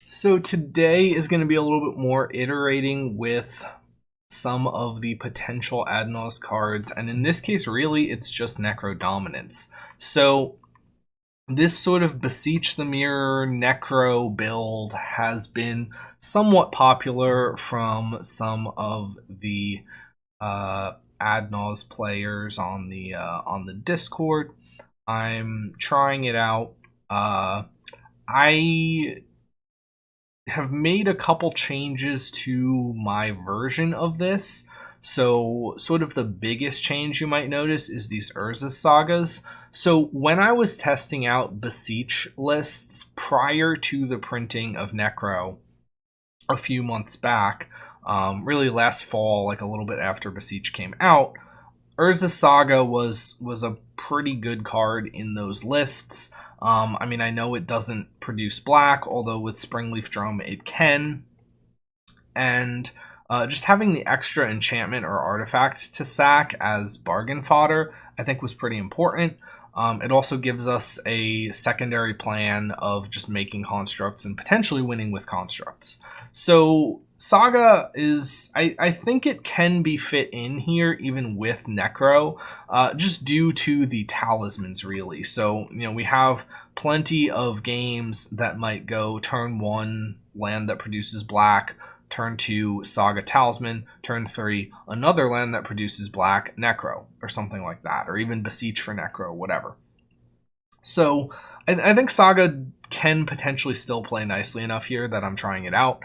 So today is going to be a little bit more iterating with some of the potential Adnos cards, and in this case, really, it's just Necro dominance. So this sort of Beseech the Mirror Necro build has been somewhat popular from some of the Adnos players on the Discord. I'm trying it out. I have made a couple changes to my version of this. So, sort of the biggest change you might notice is these Urza sagas. So, when I was testing out Beseech lists prior to the printing of Necro a few months back, really last fall, like a little bit after Beseech came out, Urza Saga was a pretty good card in those lists. I mean, I know it doesn't produce black, although with Springleaf Drum it can. And just having the extra enchantment or artifact to sack as bargain fodder, I think was pretty important. It also gives us a secondary plan of just making constructs and potentially winning with constructs. So Saga is, I think it can be fit in here even with Necro, just due to the talismans, really. So, we have plenty of games that might go turn 1, land that produces black, turn 2, Saga Talisman, turn 3, another land that produces black, Necro, or something like that, or even Beseech for Necro, whatever. So I think Saga can potentially still play nicely enough here that I'm trying it out.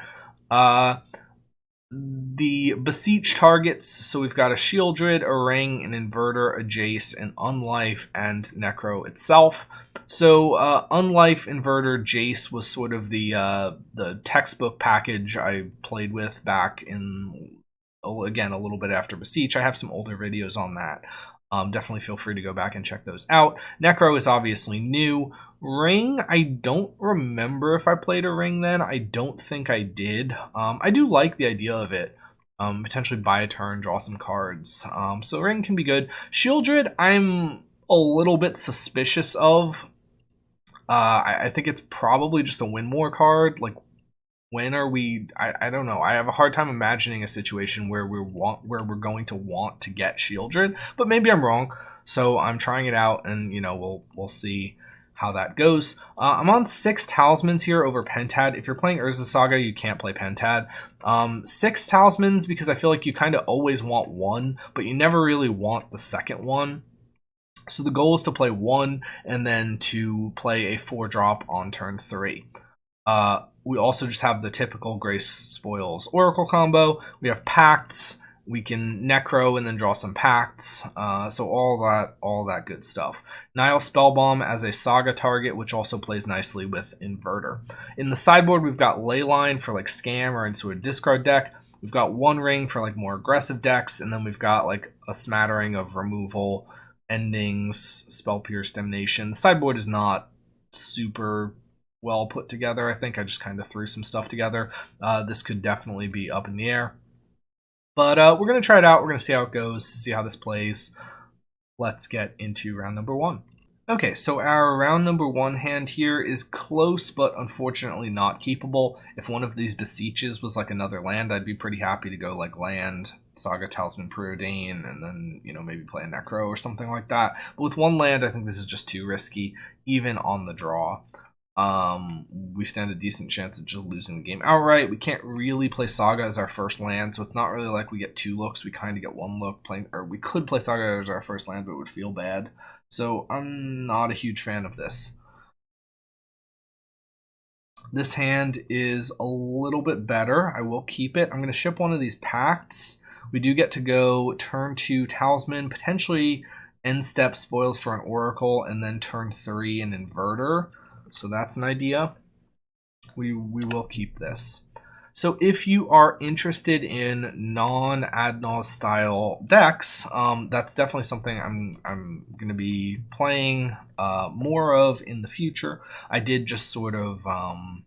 The Beseech targets, so we've got a Shieldred, a Ring, an Inverter, a Jace, an Unlife, and Necro itself. So Unlife, Inverter, Jace was sort of the textbook package I played with back in, again, a little bit after Beseech. I have some older videos on that. Definitely feel free to go back and check those out. Necro is obviously new. Ring, I don't remember if I played a Ring then. I don't think I did. I do like the idea of it. Potentially buy a turn, draw some cards. So Ring can be good. Shieldred, I'm a little bit suspicious of. I think it's probably just a win more card. Like, when are we? I don't know. I have a hard time imagining a situation where we're going to want to get Shieldred, but maybe I'm wrong. So I'm trying it out, and we'll see how that goes. I'm on 6 talismans here over Pentad. If you're playing Urza Saga, you can't play Pentad. 6 talismans because I feel like you kind of always want one, but you never really want the second one. So the goal is to play 1 and then to play a 4-drop on turn 3. We also just have the typical Grace Spoils Oracle combo. We have Pacts. We can Necro and then draw some Pacts. So all that good stuff. Nile Spellbomb as a Saga target, which also plays nicely with Inverter. In the sideboard, we've got Leyline for like Scam or into a discard deck. We've got One Ring for like more aggressive decks, and then we've got like a smattering of removal, endings, Spell Pierce, Damnation. The sideboard is not super well put together. I think I just kind of threw some stuff together. This could definitely be up in the air. But we're going to try it out. We're going to see how it goes, see how this plays. Let's get into round number 1. Okay, so our round number 1 hand here is close, but unfortunately not keepable. If one of these Beseeches was like another land, I'd be pretty happy to go like land, Saga Talisman Preordain, and then, maybe play a Necro or something like that. But with one land, I think this is just too risky, even on the draw. We stand a decent chance of just losing the game outright. We can't really play Saga as our first land, so it's not really like we get 2 looks. We kind of get 1 look playing, or we could play Saga as our first land, but it would feel bad. So I'm not a huge fan of this. This hand is a little bit better. I will keep it. I'm going to ship one of these Pacts. We do get to go turn 2 Talisman, potentially end step Spoils for an Oracle, and then turn 3 an Inverter. So that's an idea. We will keep this. So if you are interested in non-Adnos style decks, that's definitely something I'm going to be playing more of in the future. I did just sort of have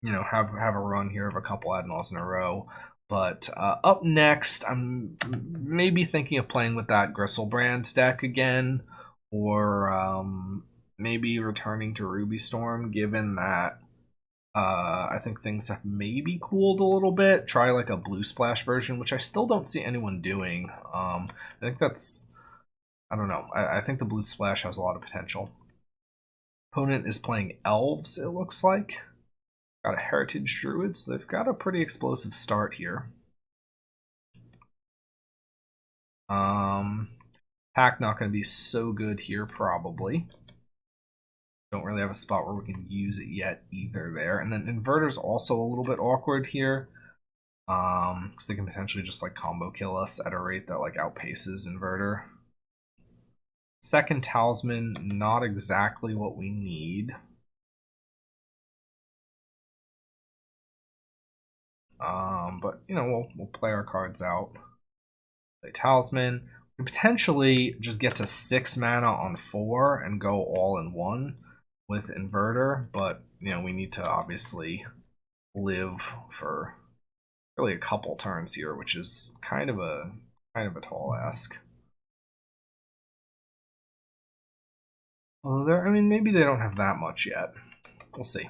a run here of a couple Adnos in a row. But up next, I'm maybe thinking of playing with that Gristlebrand deck again, or maybe returning to Ruby Storm, given that I think things have maybe cooled a little bit. Try like a blue splash version, which I still don't see anyone doing. I think that's, I don't know. I think the blue splash has a lot of potential. Opponent is playing Elves, it looks like. Got a Heritage Druid, so they've got a pretty explosive start here. Pack not going to be so good here, probably. Don't really have a spot where we can use it yet either there. And then Inverter's also a little bit awkward here. Because they can potentially just like combo kill us at a rate that like outpaces Inverter. Second Talisman, not exactly what we need. But you know, we'll play our cards out. Play Talisman. We can potentially just get to 6 mana on 4 and go all in one with Inverter, but you know, we need to obviously live for really a couple turns here, which is kind of a tall ask. Although I mean, maybe they don't have that much yet. We'll see.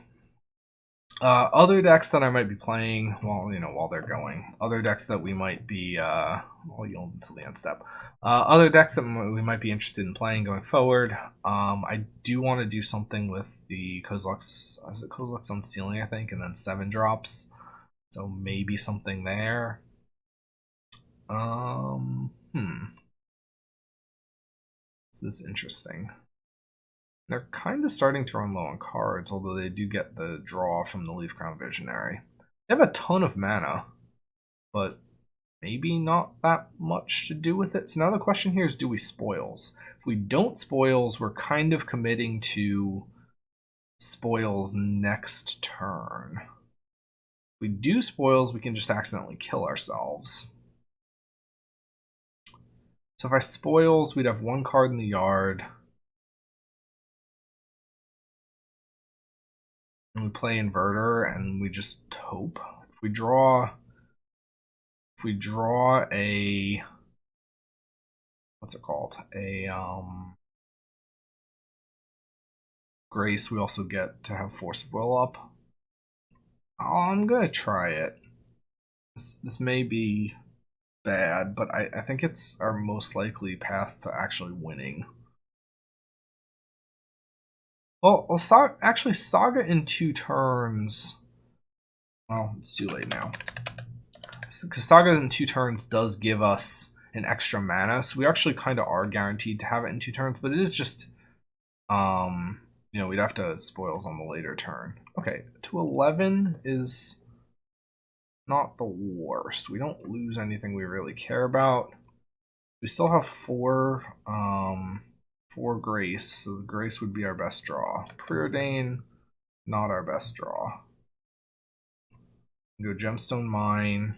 Other decks that I might be playing while they're going. Other decks that we might be I'll yield until the end step. Other decks that we might be interested in playing going forward. I do want to do something with the Kozilek's, is it Kozilek's Unsealing, I think, and then 7 drops. So maybe something there. This is interesting. They're kind of starting to run low on cards, although they do get the draw from the Leafcrown Visionary. They have a ton of mana, but maybe not that much to do with it. So now the question here is, do we spoils? If we don't spoils, we're kind of committing to spoils next turn. If we do spoils, we can just accidentally kill ourselves. So if I spoils, we'd have 1 card in the yard. And we play Inverter, and we just hope. If we draw a, what's it called? A Grace, we also get to have Force of Will up. I'm gonna try it. This may be bad, but I think it's our most likely path to actually winning. Well, actually, Saga in 2 turns. Well, it's too late now. Because Saga in 2 turns does give us an extra mana, so we actually kind of are guaranteed to have it in 2 turns, but it is just, you know, we'd have to spoils on the later turn. Okay, to 11 is not the worst. We don't lose anything we really care about. We still have 4 Grace, so the Grace would be our best draw. Preordain, not our best draw. Go Gemstone Mine.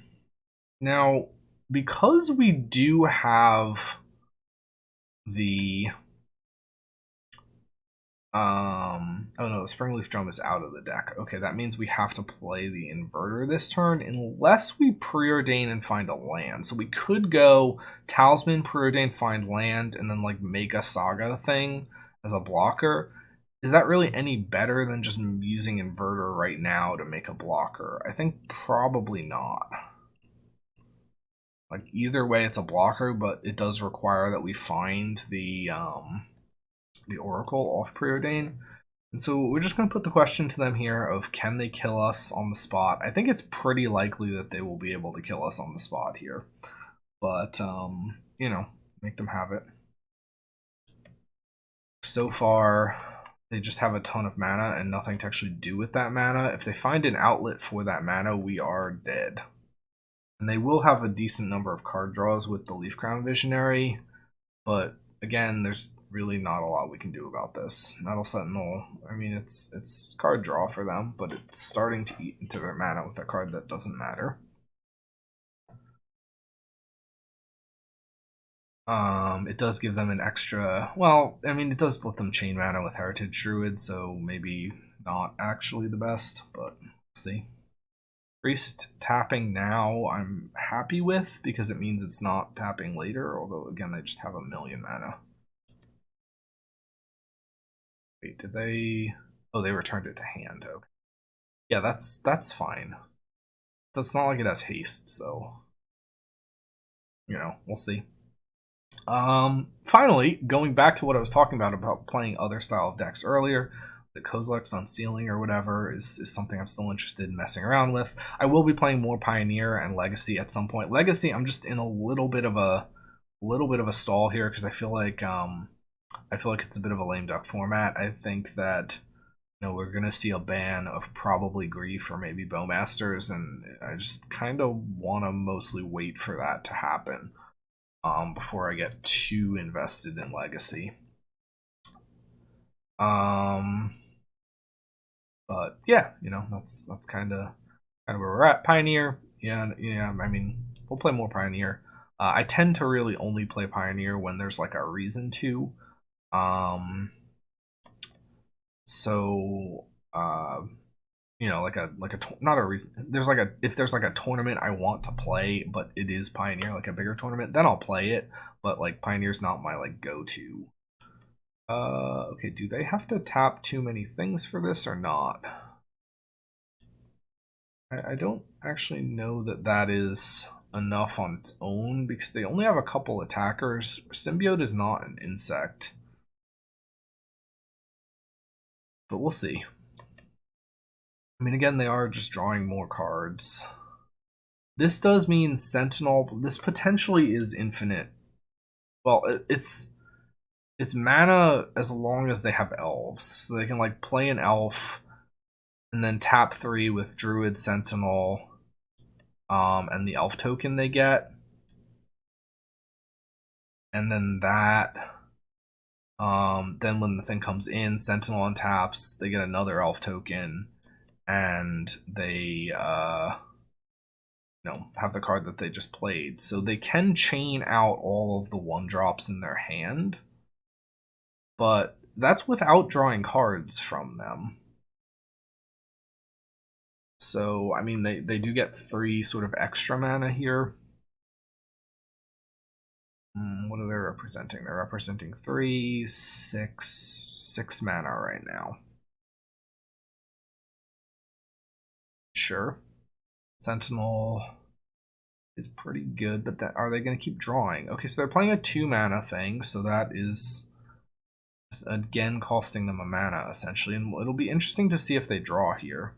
Now, because we do have the oh no, the Springleaf Drum is out of the deck. Okay, that means we have to play the Inverter this turn unless we preordain and find a land. So we could go Talisman, preordain, find land, and then like make a Saga thing as a blocker. Is that really any better than just using Inverter right now to make a blocker? I think probably not. Like either way, it's a blocker, but it does require that we find the Oracle off preordain. And so we're just going to put the question to them here of, can they kill us on the spot? I think it's pretty likely that they will be able to kill us on the spot here. But, you know, make them have it. So far, they just have a ton of mana and nothing to actually do with that mana. If they find an outlet for that mana, we are dead. And they will have a decent number of card draws with the Leafcrown Visionary, but again, there's really not a lot we can do about this. Metal Sentinel, I mean, it's card draw for them, but it's starting to eat into their mana with a card that doesn't matter. It does give them an extra, well, I mean, it does let them chain mana with Heritage Druid, so maybe not actually the best, but we'll see. Priest tapping now I'm happy with, because it means it's not tapping later, although again, they just have a million mana. Wait, did they? Oh, they returned it to hand. Okay. Yeah, that's fine. It's not like it has haste, so we'll see. Finally, going back to what I was talking about playing other style of decks earlier, the Kozilek's Unsealing or whatever is something I'm still interested in messing around with. I will be playing more Pioneer and Legacy at some point. Legacy, I'm just in a little bit of a stall here because I feel like it's a bit of a lame duck format. I think that we're gonna see a ban of probably Grief or maybe Bowmasters, and I just kind of want to mostly wait for that to happen before I get too invested in Legacy. But yeah, that's kind of where we're at. Pioneer, yeah. I mean, we'll play more Pioneer. I tend to really only play Pioneer when there's like a reason to. So not a reason. If there's like a tournament I want to play, but it is Pioneer, like a bigger tournament, then I'll play it. But like Pioneer's not my like go-to. Okay, do they have to tap too many things for this or not? I don't actually know that is enough on its own because they only have a couple attackers. Symbiote is not an insect. But we'll see. I mean, again, they are just drawing more cards. This does mean Sentinel. This potentially is infinite. Well, it's mana as long as they have elves. So they can like play an elf and then tap 3 with Druid Sentinel and the elf token they get. And then that then when the thing comes in, Sentinel untaps, they get another elf token, and they have the card that they just played. So they can chain out all of the 1-drops in their hand, but that's without drawing cards from them. So, I mean, they do get 3 sort of extra mana here. What are they representing? They're representing 3, 6 mana right now. Sure. Sentinel is pretty good, but are they going to keep drawing? Okay, so they're playing a 2 mana thing, so that is again costing them a mana essentially, and it'll be interesting to see if they draw here.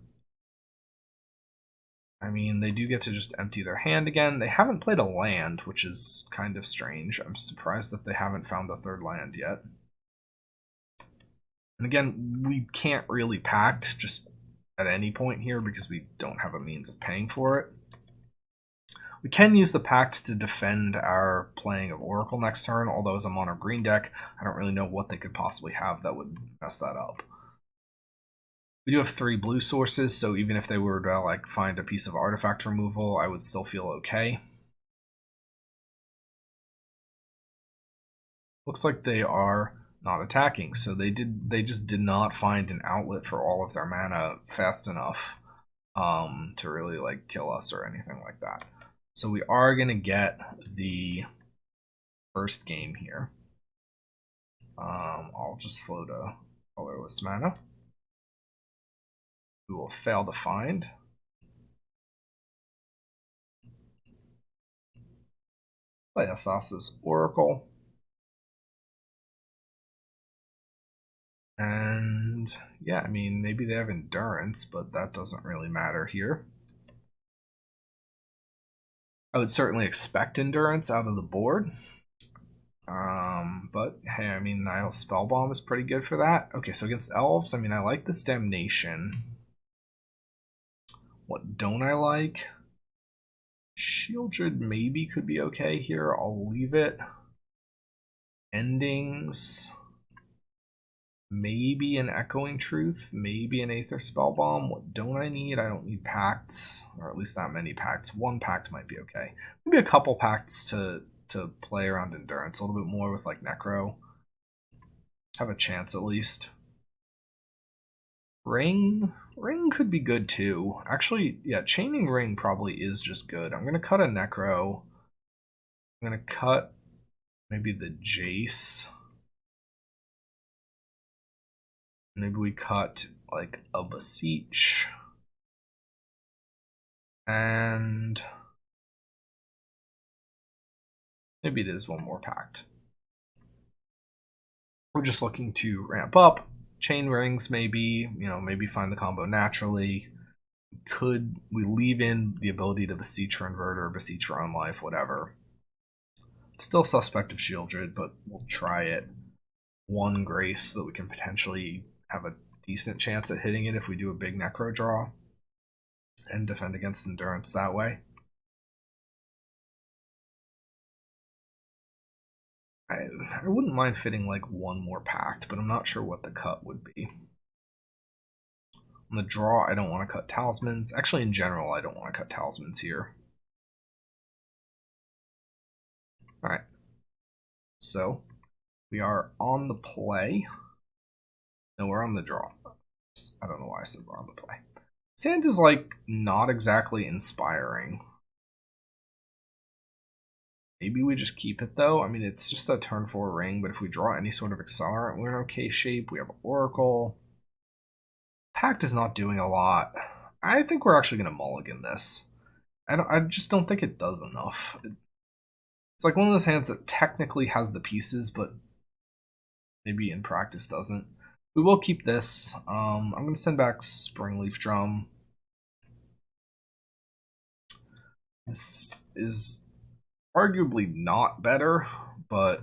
I mean, they do get to just empty their hand again. They haven't played a land, which is kind of strange. I'm surprised that they haven't found a 3rd land yet. And again, we can't really pact just at any point here because we don't have a means of paying for it. We can use the pact to defend our playing of Oracle next turn, although as a mono green deck, I don't really know what they could possibly have that would mess that up. We do have 3 blue sources, so even if they were to like find a piece of artifact removal, I would still feel okay. Looks like they are not attacking, so they just did not find an outlet for all of their mana fast enough to really like kill us or anything like that. So we are gonna get the first game here. I'll just float a colorless mana. We will fail to find. Play a Thassa's Oracle. And yeah, I mean, maybe they have Endurance, but that doesn't really matter here. I would certainly expect Endurance out of the board. But hey, I mean, Nihil Spellbomb is pretty good for that. Okay, so against Elves, I mean, I like this Damnation. What don't I like? Shieldred maybe could be okay here. I'll leave it. Endings. Maybe an Echoing Truth. Maybe an Aether Spellbomb. What don't I need? I don't need pacts, or at least not many pacts. 1 pact might be okay. Maybe a couple pacts to play around Endurance. A little bit more with like Necro. Have a chance at least. Ring could be good too. Actually, yeah, Chaining Ring probably is just good. I'm gonna cut a Necro. I'm gonna cut maybe the Jace. Maybe we cut like a Beseech. And maybe it is one more pact. We're just looking to ramp up. Chain rings, maybe, maybe find the combo naturally. Could we leave in the ability to Beseech for Inverter, Beseech for Unlife, whatever. Still suspect of Shieldred, but we'll try it. One Grace so that we can potentially have a decent chance at hitting it if we do a big Necro draw and defend against Endurance that way. I wouldn't mind fitting like one more pact, but I'm not sure what the cut would be. On the draw, I don't want to cut talismans. Actually, in general, I don't want to cut talismans here. Alright. So, we are on the play. No, we're on the draw. I don't know why I said we're on the play. Sand is, like, not exactly inspiring. Maybe we just keep it, though. I mean, it's just a turn 4 ring, but if we draw any sort of accelerant, we're in okay shape. We have Oracle. Pact is not doing a lot. I think we're actually going to mulligan this. I just don't think it does enough. It's like one of those hands that technically has the pieces, but maybe in practice doesn't. We will keep this. I'm going to send back Springleaf Drum. This is arguably not better, but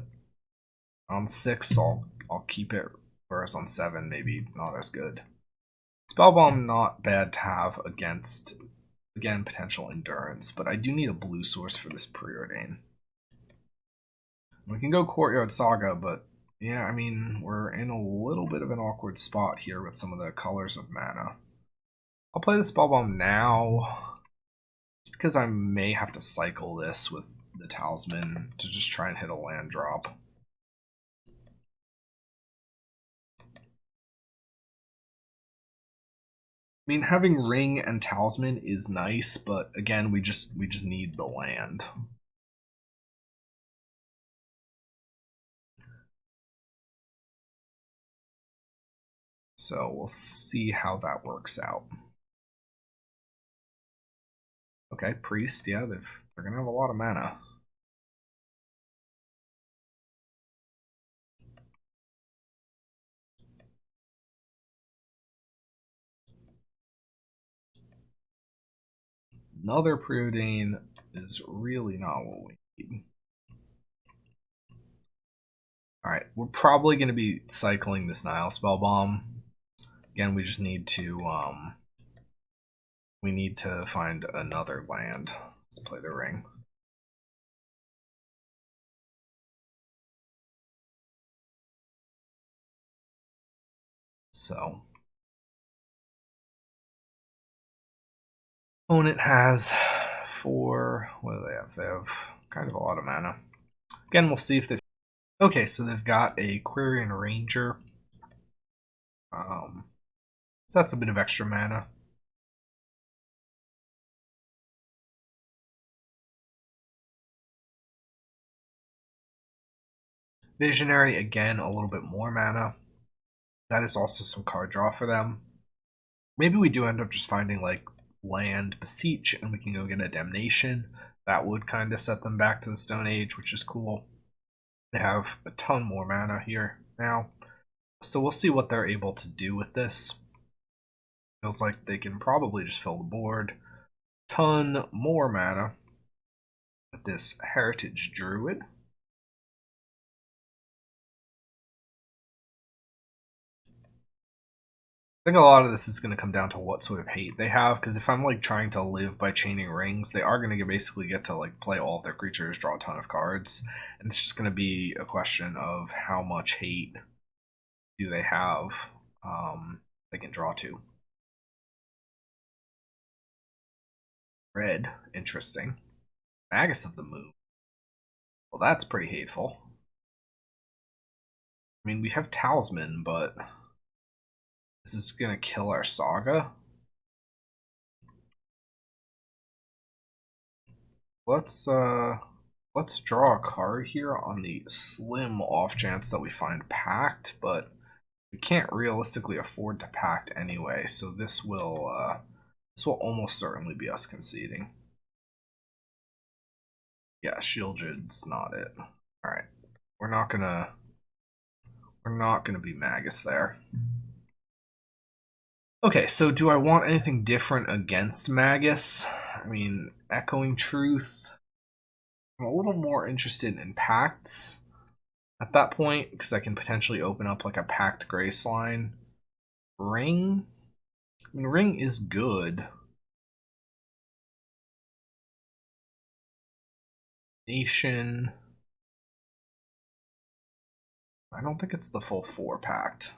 on 6 I'll keep it, whereas on 7 maybe not as good. Spellbomb not bad to have against, again, potential Endurance, but I do need a blue source for this Preordain. We can go Courtyard Saga, but yeah, I mean, we're in a little bit of an awkward spot here with some of the colors of mana. I'll play the Spellbomb now, just because I may have to cycle this with the Talisman to just try and hit a land drop. I mean, having Ring and Talisman is nice, but again, we just need the land. So we'll see how that works out. Okay, Priest, yeah, they're gonna have a lot of mana. Another Preordain is really not what we need. Alright, we're probably going to be cycling this Nile Spellbomb. Again, we just need to find another land. Let's play the Ring. So opponent has 4. What do they have? They have kind of a lot of mana. Again, we'll see if they. Okay, so they've got a Quirion Ranger. So that's a bit of extra mana. Visionary, again, a little bit more mana. That is also some card draw for them. Maybe we do end up just finding like land Beseech and we can go get a Damnation. That would kind of set them back to the Stone Age, which is cool. They have a ton more mana here now. So we'll see what they're able to do with this. Feels like they can probably just fill the board. Ton more mana with this Heritage Druid. I think a lot of this is going to come down to what sort of hate they have, because if I'm like trying to live by chaining rings, they are going to basically get to like play all of their creatures, draw a ton of cards, and it's just going to be a question of how much hate do they have they can draw to. Red, interesting. Magus of the Moon. Well, that's pretty hateful. I mean, we have Talisman, but this is going to kill our Saga. Let's draw a card here on the slim off chance that we find Pact, but we can't realistically afford to Pact anyway, so this will This will almost certainly be us conceding. Yeah, Shieldred's not it. Alright. We're not gonna be Magus there. Okay, so do I want anything different against Magus? I mean, Echoing Truth. I'm a little more interested in Pacts at that point, because I can potentially open up like a Pact Grace line. Ring? I mean, Ring is good. Nation. I don't think it's the full 4 Pact.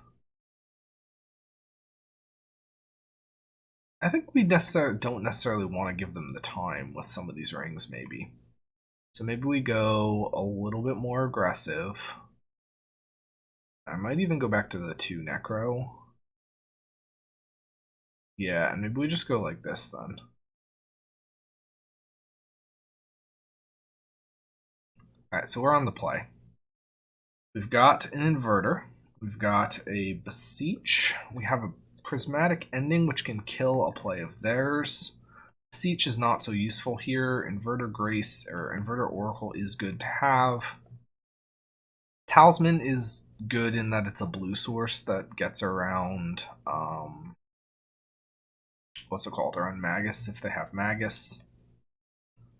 I think we don't necessarily want to give them the time with some of these rings, maybe. So maybe we go a little bit more aggressive. I might even go back to the 2 Necro. Yeah, and maybe we just go like this then. Alright, so we're on the play. We've got an Inverter. We've got a Beseech. We have a Prismatic Ending, which can kill a play of theirs. Beseech is not so useful here. Inverter Grace or Inverter Oracle is good to have. Talisman is good in that it's a blue source that gets around, what's it called, around Magus if they have Magus.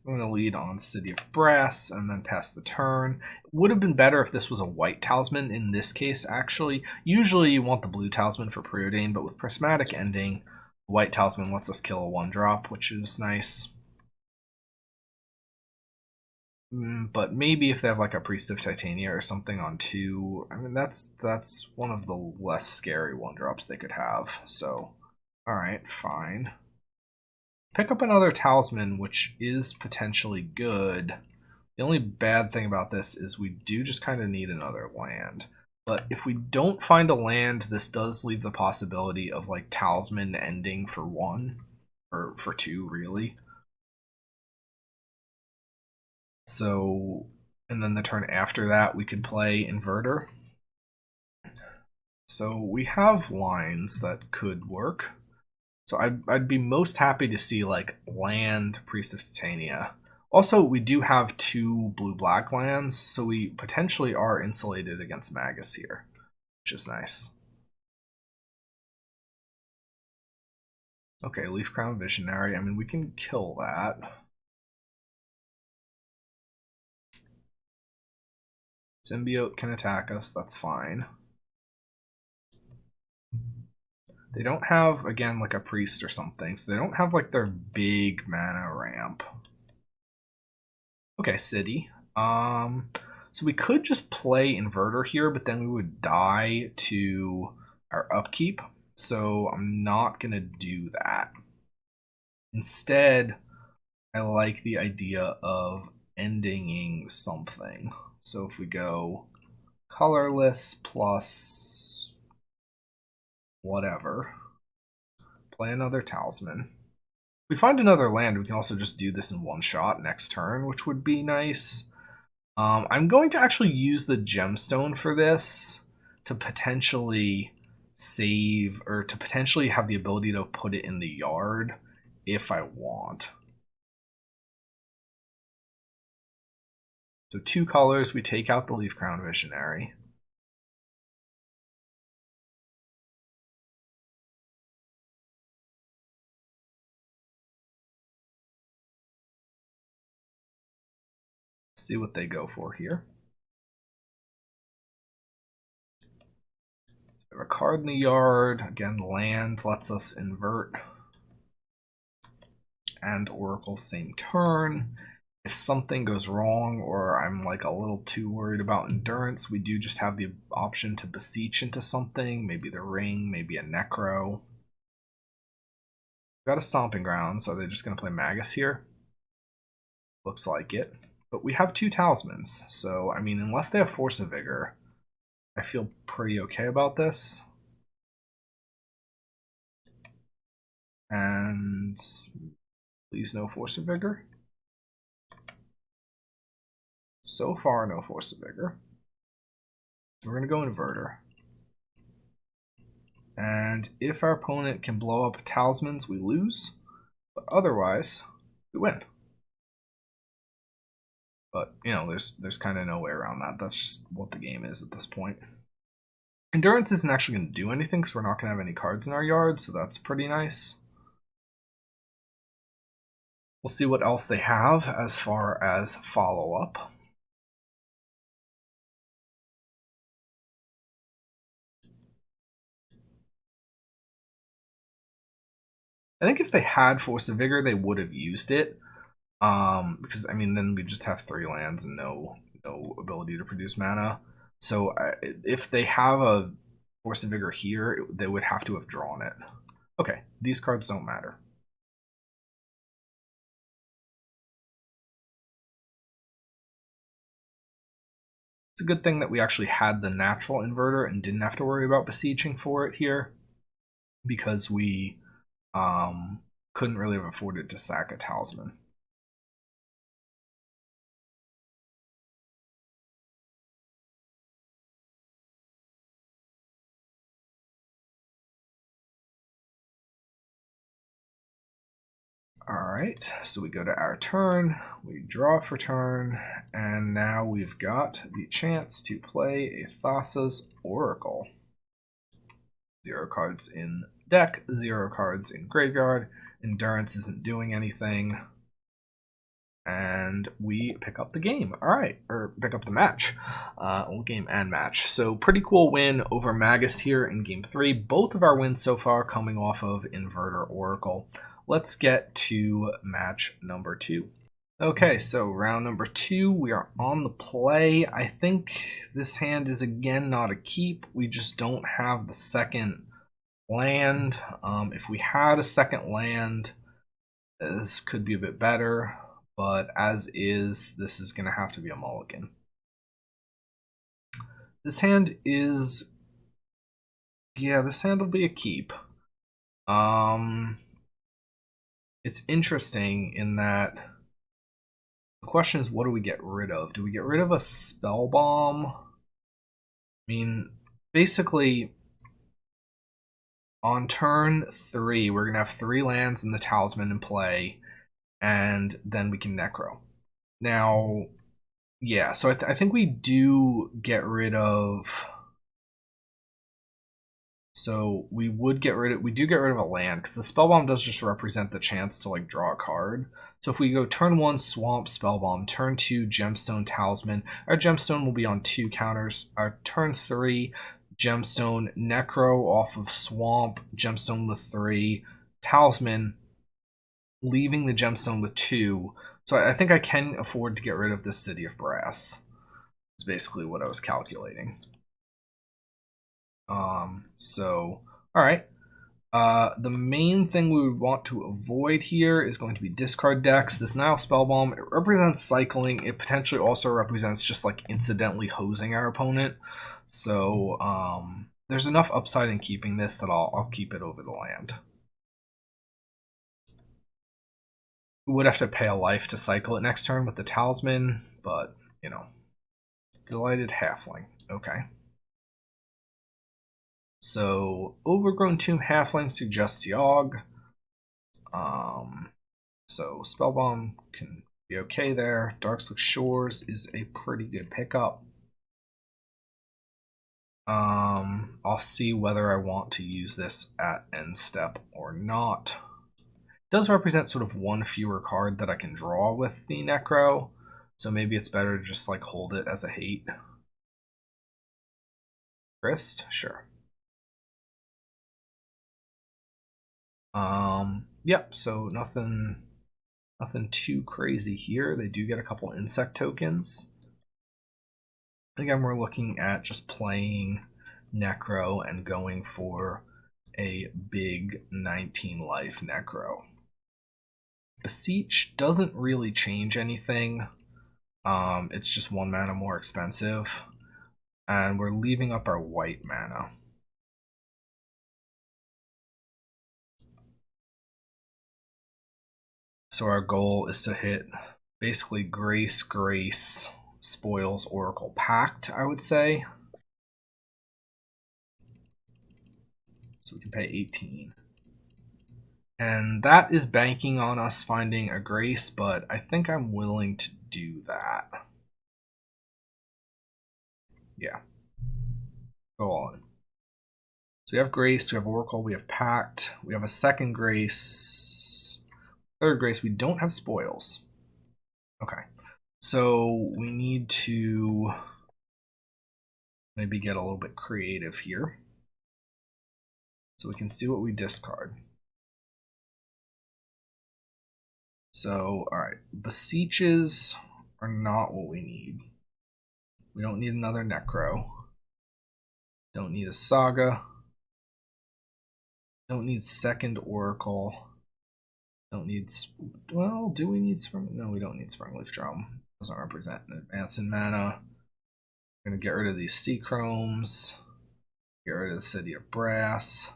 I'm going to lead on City of Brass and then pass the turn. It would have been better if this was a white talisman in this case, actually. Usually you want the blue talisman for Preordain, but with Prismatic Ending, the white talisman lets us kill a 1-drop, which is nice. But maybe if they have like a Priest of Titania or something on 2, I mean, that's one of the less scary 1-drops they could have. So, alright, fine. Pick up another talisman, which is potentially good. The only bad thing about this is we do just kind of need another land. But if we don't find a land, this does leave the possibility of like talisman ending for 1, or for 2, really. So, and then the turn after that, we could play Inverter. So we have lines that could work. So I'd be most happy to see like land Priest of Titania. Also, we do have 2 blue-black lands, so we potentially are insulated against Magus here, which is nice. Okay, Leaf Crown Visionary. I mean, we can kill that. Symbiote can attack us, that's fine. They don't have, again, like a priest or something, so they don't have like their big mana ramp. Okay, City. So we could just play Inverter here, but then we would die to our upkeep, so I'm not gonna do that. Instead, I like the idea of endinging something. So if we go colorless plus whatever, play another talisman. If we find another land, we can also just do this in 1 shot next turn, which would be nice. I'm going to actually use the gemstone for this to potentially save, or to potentially have the ability to put it in the yard if I want. So 2 colors, we take out the Leaf Crown Visionary. See what they go for here. So we have a card in the yard. Again, land lets us invert. And Oracle same turn. If something goes wrong or I'm like a little too worried about endurance, we do just have the option to beseech into something, maybe the ring, maybe a Necro. We've got a Stomping Grounds. Are they just going to play Magus here? Looks like it. But we have 2 talismans, so I mean, unless they have Force of Vigor, I feel pretty okay about this. And please no Force of Vigor. So far, no Force of Vigor. We're going to go Inverter. And if our opponent can blow up talismans, we lose. But otherwise, we win. But, you know, there's kind of no way around that. That's just what the game is at this point. Endurance isn't actually going to do anything because we're not going to have any cards in our yard, so that's pretty nice. We'll see what else they have as far as follow-up. I think if they had Force of Vigor, they would have used it. Because, I mean, then we just have 3 lands and no ability to produce mana. So if they have a Force of Vigor here, they would have to have drawn it. Okay, these cards don't matter. It's a good thing that we actually had the natural inverter and didn't have to worry about beseeching for it here, because we couldn't really have afforded to sack a talisman. Alright, so we go to our turn, we draw for turn, and now we've got the chance to play a Thassa's Oracle. 0 cards in deck, 0 cards in graveyard. Endurance isn't doing anything. And we pick up the game. Alright, or pick up the match. Game and match. So pretty cool win over Magus here in game 3. Both of our wins so far coming off of Inverter Oracle. Let's get to match number 2. Okay, so round number 2, we are on the play. I think this hand is again not a keep. We just don't have the second land. If we had a second land, this could be a bit better, but as is, this is going to have to be a mulligan. This hand is, yeah, this hand will be a keep. It's interesting in that the question is, what do we get rid of? Do we get rid of a spell bomb? I mean, basically, on turn 3, we're going to have 3 lands and the talisman in play, and then we can Necro. Now, yeah, so I think we do get rid of... So we do get rid of a land, because the Spellbomb does just represent the chance to like draw a card. So if we go turn 1 Swamp Spellbomb, turn 2 Gemstone Talisman, our Gemstone will be on 2 counters. Our turn 3 Gemstone Necro off of Swamp, Gemstone with 3, Talisman, leaving the Gemstone with 2. So I think I can afford to get rid of this City of Brass. That's basically what I was calculating. So, alright. The main thing we would want to avoid here is going to be discard decks. This Nile Spellbomb, it represents cycling. It potentially also represents just like incidentally hosing our opponent. So, there's enough upside in keeping this that I'll keep it over the land. We would have to pay a life to cycle it next turn with the Talisman, but, you know. Delighted Halfling. Okay. So, Overgrown Tomb Halfling suggests Yawg. So, Spellbomb can be okay there. Darkslick Shores is a pretty good pickup. I'll see whether I want to use this at end step or not. It does represent sort of one fewer card that I can draw with the Necro, so maybe it's better to just like hold it as a hate. Grist? Sure. Yep, so nothing too crazy here. They do get a couple insect tokens. Again, we're looking at just playing Necro and going for a big 19 life Necro. Beseech doesn't really change anything. It's just 1 mana more expensive. And we're leaving up our white mana. So our goal is to hit basically Grace, Spoils, Oracle, Pact, I would say. So we can pay 18. And that is banking on us finding a Grace, but I think I'm willing to do that. Yeah. Go on. So we have Grace, we have Oracle, we have Pact, we have a second Grace, third Grace. We don't have Spoils. Okay. So we need to maybe get a little bit creative here. So we can see what we discard. So, alright, Beseeches are not what we need. We don't need another Necro. Don't need a Saga. Don't need second Oracle. Don't need, well, do we need Spring? No, we don't need Springleaf Drum. Doesn't represent an advance in mana. We're gonna get rid of these Seachromes. Get rid of the City of Brass.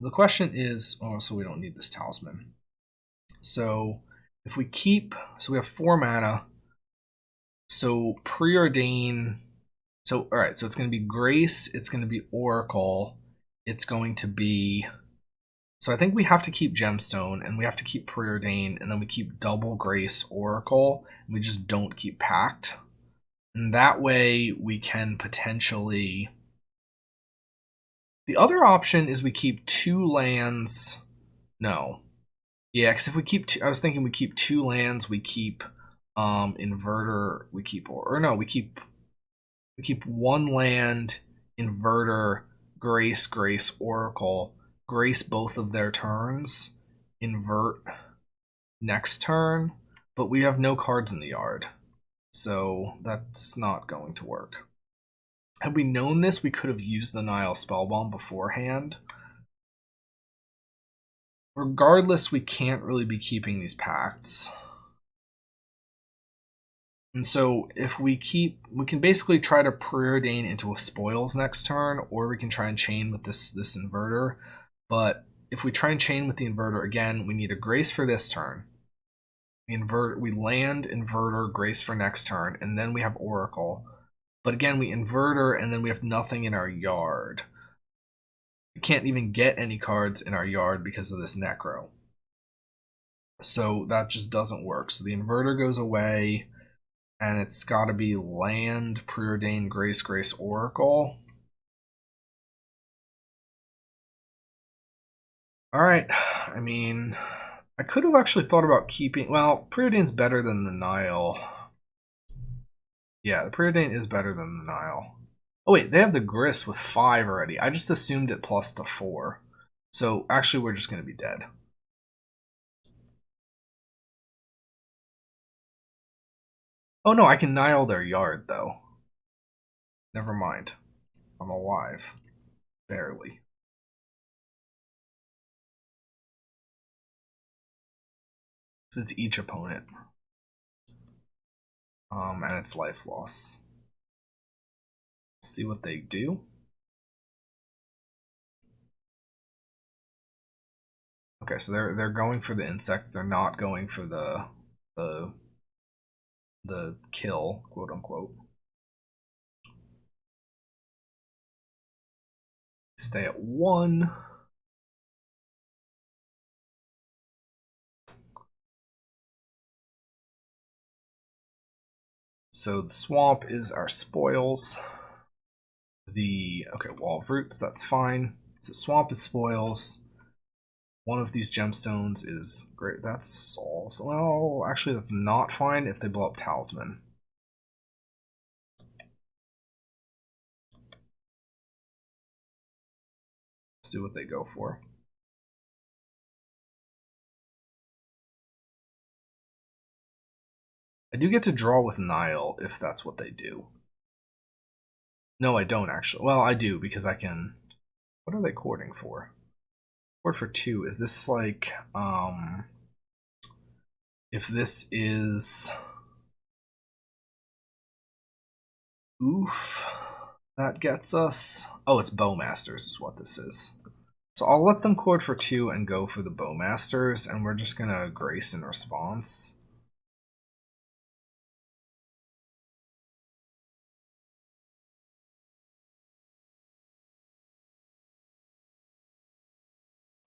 The question is, oh, so we don't need this Talisman. So if we keep, so we have 4 mana. So preordain. So all right, so it's going to be Grace. It's going to be Oracle. It's going to be. So I think we have to keep Gemstone and we have to keep preordain, and then we keep double Grace Oracle. And we just don't keep Pact. And that way we can potentially. The other option is we keep 2 lands. No. Yeah, because if we keep I was thinking we keep 2 lands, we keep Inverter, we keep we keep 1 land, Inverter, Grace, Grace, Oracle, Grace both of their turns, invert next turn, but we have no cards in the yard. So that's not going to work. Had we known this, we could have used the Nile Spellbomb beforehand. Regardless, we can't really be keeping these pacts. And so if we can basically try to preordain into a Spoils next turn, or we can try and chain with this Inverter. But if we try and chain with the Inverter, again, we need a Grace for this turn. We land Inverter, Grace for next turn, and then we have Oracle. But again, we Inverter, and then we have nothing in our yard. We can't even get any cards in our yard because of this Necro. So that just doesn't work. So the Inverter goes away, and it's got to be land, preordain, Grace, Grace, Oracle. All right. I mean, I could have actually thought about keeping. Well, preordain's better than the Nile. Yeah, the preordain is better than the Nile. Oh wait, they have the Grist with 5 already. I just assumed it plus the 4. So actually, we're just going to be dead. Oh no, I can Nile their yard though. Never mind. I'm alive. Barely. It's each opponent. And it's life loss. See what they do. Okay, so they're going for the insects. They're not going for the kill, quote unquote. Stay at 1. So the swamp is our spoils. Okay, wall of roots, that's fine. So swamp is spoils. One of these gemstones is great. That's all. Well, actually, that's not fine if they blow up talisman. See what they go for. I do get to draw with Nile if that's what they do. No, I don't actually. Well, I do because I can. What are they courting for? Court for 2. Is this like if this is oof, that gets us. Oh, it's Bowmasters is what this is. So I'll let them court for 2 and go for the Bowmasters, and we're just gonna Grace in response.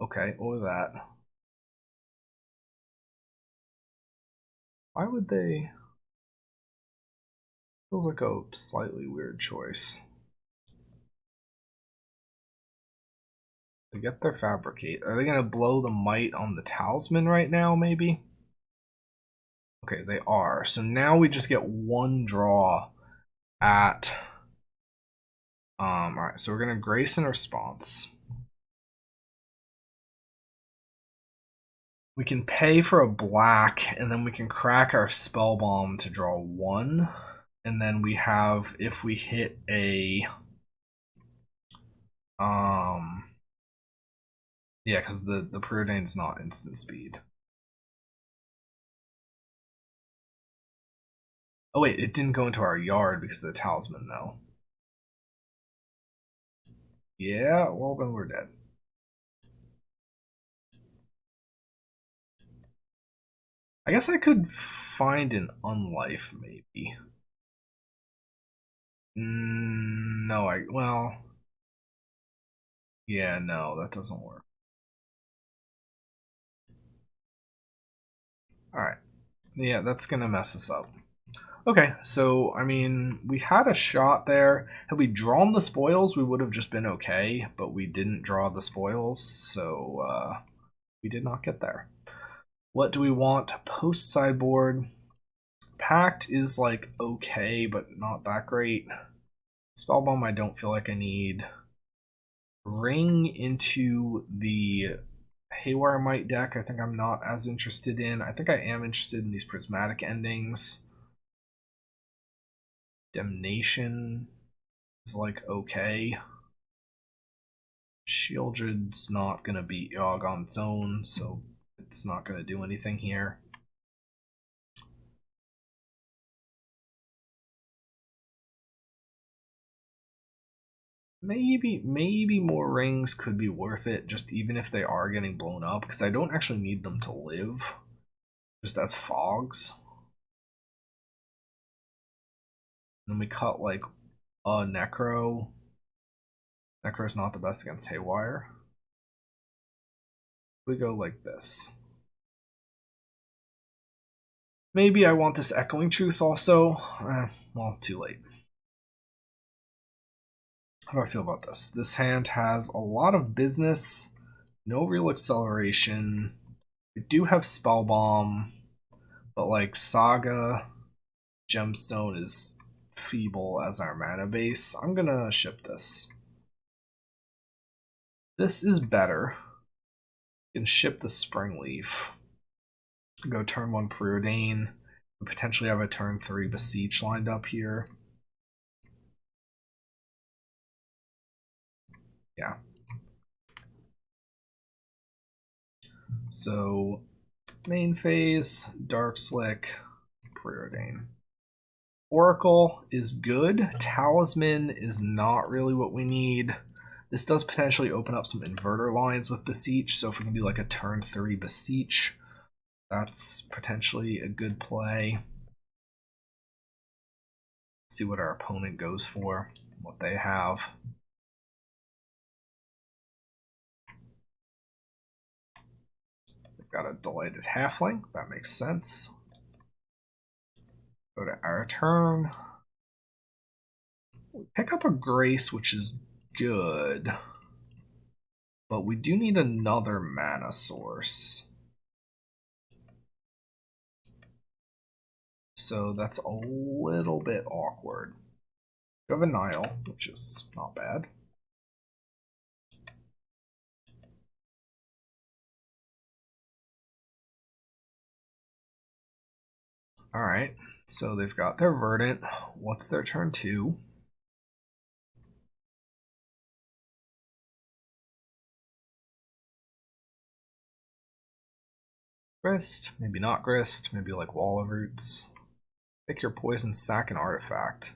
Okay, what was that? Why would they? Feels like a slightly weird choice. They get their fabricate. Are they gonna blow the might on the talisman right now, maybe? Okay, they are. So now we just get one draw at alright, so we're gonna grace in response. We can pay for a black, and then we can crack our spell bomb to draw one. And then we have, if we hit a yeah, because the Preordained's not instant speed. Oh wait, it didn't go into our yard because of the talisman though. Yeah, well then we're dead. I guess I could find an unlife maybe. No, well, yeah, no, that doesn't work. Alright. Yeah, that's gonna mess us up. Okay, so, I mean, we had a shot there. Had we drawn the spoils, we would have just been okay, but we didn't draw the spoils, so we did not get there. What do we want? Post sideboard. Pact is, like, okay, but not that great. Spellbomb I don't feel like I need. Ring into the Haywire Might deck I think I'm not as interested in. I think I am interested in these prismatic endings. Damnation is like okay. Shieldred's not gonna beat Yawg on its own, so it's not gonna do anything here. Maybe more rings could be worth it, just even if they are getting blown up, because I don't actually need them to live, just as fogs. Then we cut like a Necro. Necro's not the best against Haywire. We go like this. Maybe I want this Echoing Truth also. Well, too late. How do I feel about this? This hand has a lot of business, no real acceleration. We do have Spell Bomb, but like Saga, Gemstone is feeble as our mana base. I'm gonna ship this. This is better. You can ship the Spring Leaf. Go turn 1 Preordain. We potentially have a turn 3 Beseech lined up here. Yeah. So, main phase, Dark Slick, Preordain. Oracle is good. Talisman is not really what we need. This does potentially open up some inverter lines with Beseech, so if we can do like a turn 3 Beseech, that's potentially a good play. See what our opponent goes for, what they have. They've got a Delighted Halfling, that makes sense. Go to our turn. We pick up a Grace, which is good, but we do need another mana source. So that's a little bit awkward. We have a Nile, which is not bad. Alright, so they've got their Verdant. What's their turn 2? Grist, maybe not Grist, maybe like Wall of Roots. Pick your poison, sack an artifact.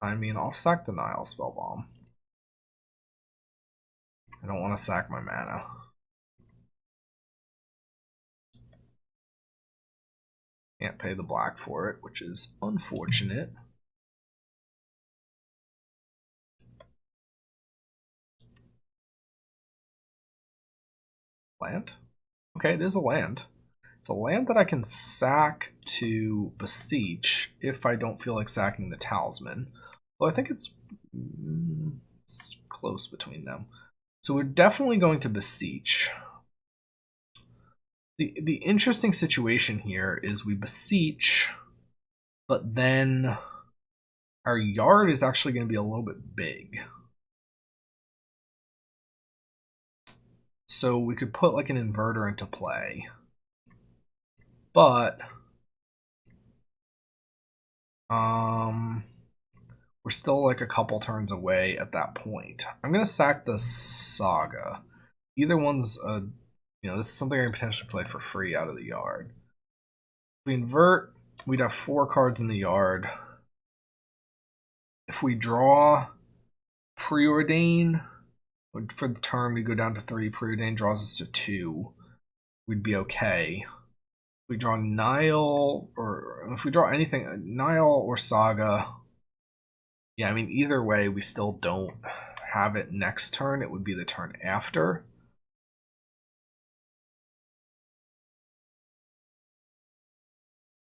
I mean, I'll sack the Nile Spellbomb. I don't want to sack my mana. Can't pay the black for it, which is unfortunate. Land? Okay, it is a land. It's a land that I can sack to Beseech if I don't feel like sacking the Talisman. Well, I think it's close between them. So we're definitely going to Beseech. The interesting situation here is we Beseech, but then our yard is actually going to be a little bit big. So we could put like an inverter into play. But we're still like a couple turns away at that point. I'm going to sack the Saga. Either one's a, this is something I can potentially play for free out of the yard. If we invert, we'd have 4 cards in the yard. If we draw Preordain, for the turn we go down to 3, Preordain draws us to 2. We'd be okay. If we draw Nile, or if we draw anything, Nile or Saga, yeah, I mean, either way, we still don't have it next turn. It would be the turn after.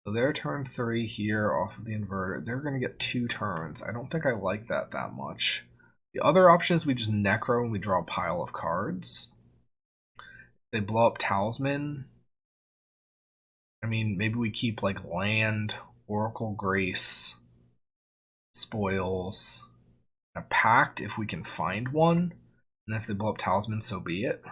So they're turn 3 here off of the inverter. They're going to get 2 turns. I don't think I like that much. The other option is we just Necro and we draw a pile of cards. They blow up Talisman. I mean, maybe we keep like Land, Oracle Grace, Spoils, a Pact if we can find one. And if they blow up Talisman, so be it.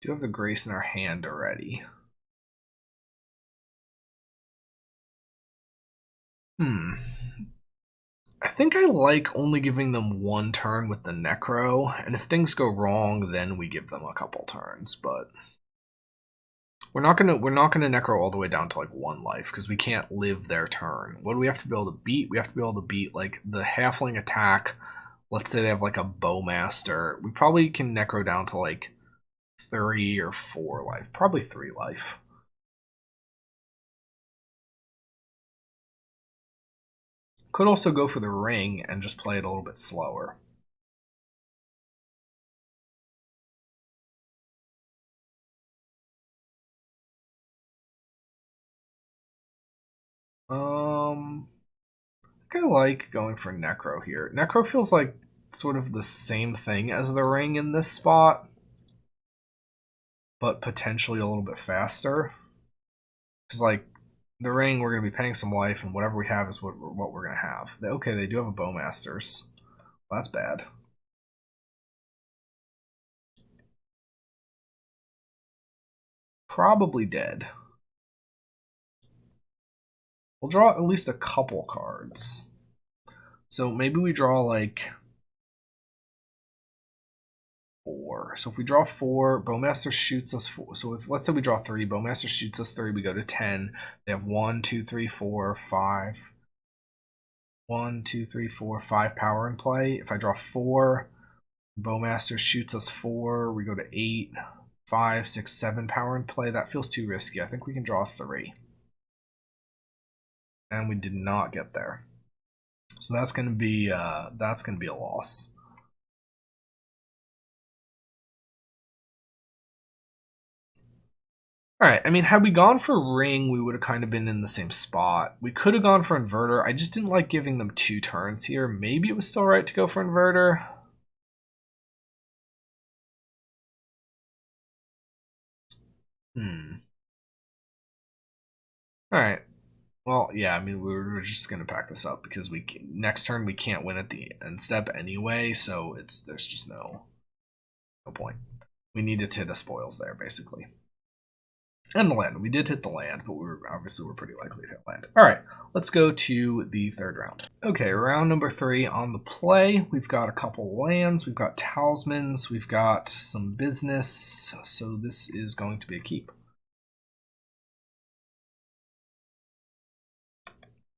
Do have the Grace in our hand already. I think I like only giving them 1 turn with the Necro, and if things go wrong, then we give them a couple turns, but we're not gonna Necro all the way down to like 1 life, because we can't live their turn. What do we have to be able to beat? We have to be able to beat like the Halfling attack. Let's say they have like a Bowmaster. We probably can Necro down to like 3 or 4 life. Probably 3 life. Could also go for the ring and just play it a little bit slower. I think I like going for Necro here. Necro feels like sort of the same thing as the ring in this spot, but potentially a little bit faster. Because like the ring, we're going to be paying some life, and whatever we have is what we're going to have. Okay, they do have a Bowmasters. Well, that's bad. Probably dead. We'll draw at least a couple cards. So maybe we draw like 4. So if we draw 4, Bowmaster shoots us 4. So if, let's say we draw 3, Bowmaster shoots us 3, we go to 10. They have 1, 2, 3, 4, 5. 1, 2, 3, 4, 5 power in play. If I draw 4, Bowmaster shoots us 4, we go to 8, 5, 6, 7 power in play. That feels too risky. I think we can draw 3. And we did not get there. So that's gonna be a loss. Alright, I mean, had we gone for ring, we would have kind of been in the same spot. We could have gone for inverter. I just didn't like giving them 2 turns here. Maybe it was still right to go for inverter. Alright. Well, yeah, I mean, we're just going to pack this up because next turn we can't win at the end step anyway, so there's just no point. We needed to hit the spoils there, basically. And the land. We did hit the land, but we're pretty likely to hit land. All right, let's go to the 3rd round. Okay, round number 3 on the play. We've got a couple lands. We've got talismans. We've got some business. So this is going to be a keep.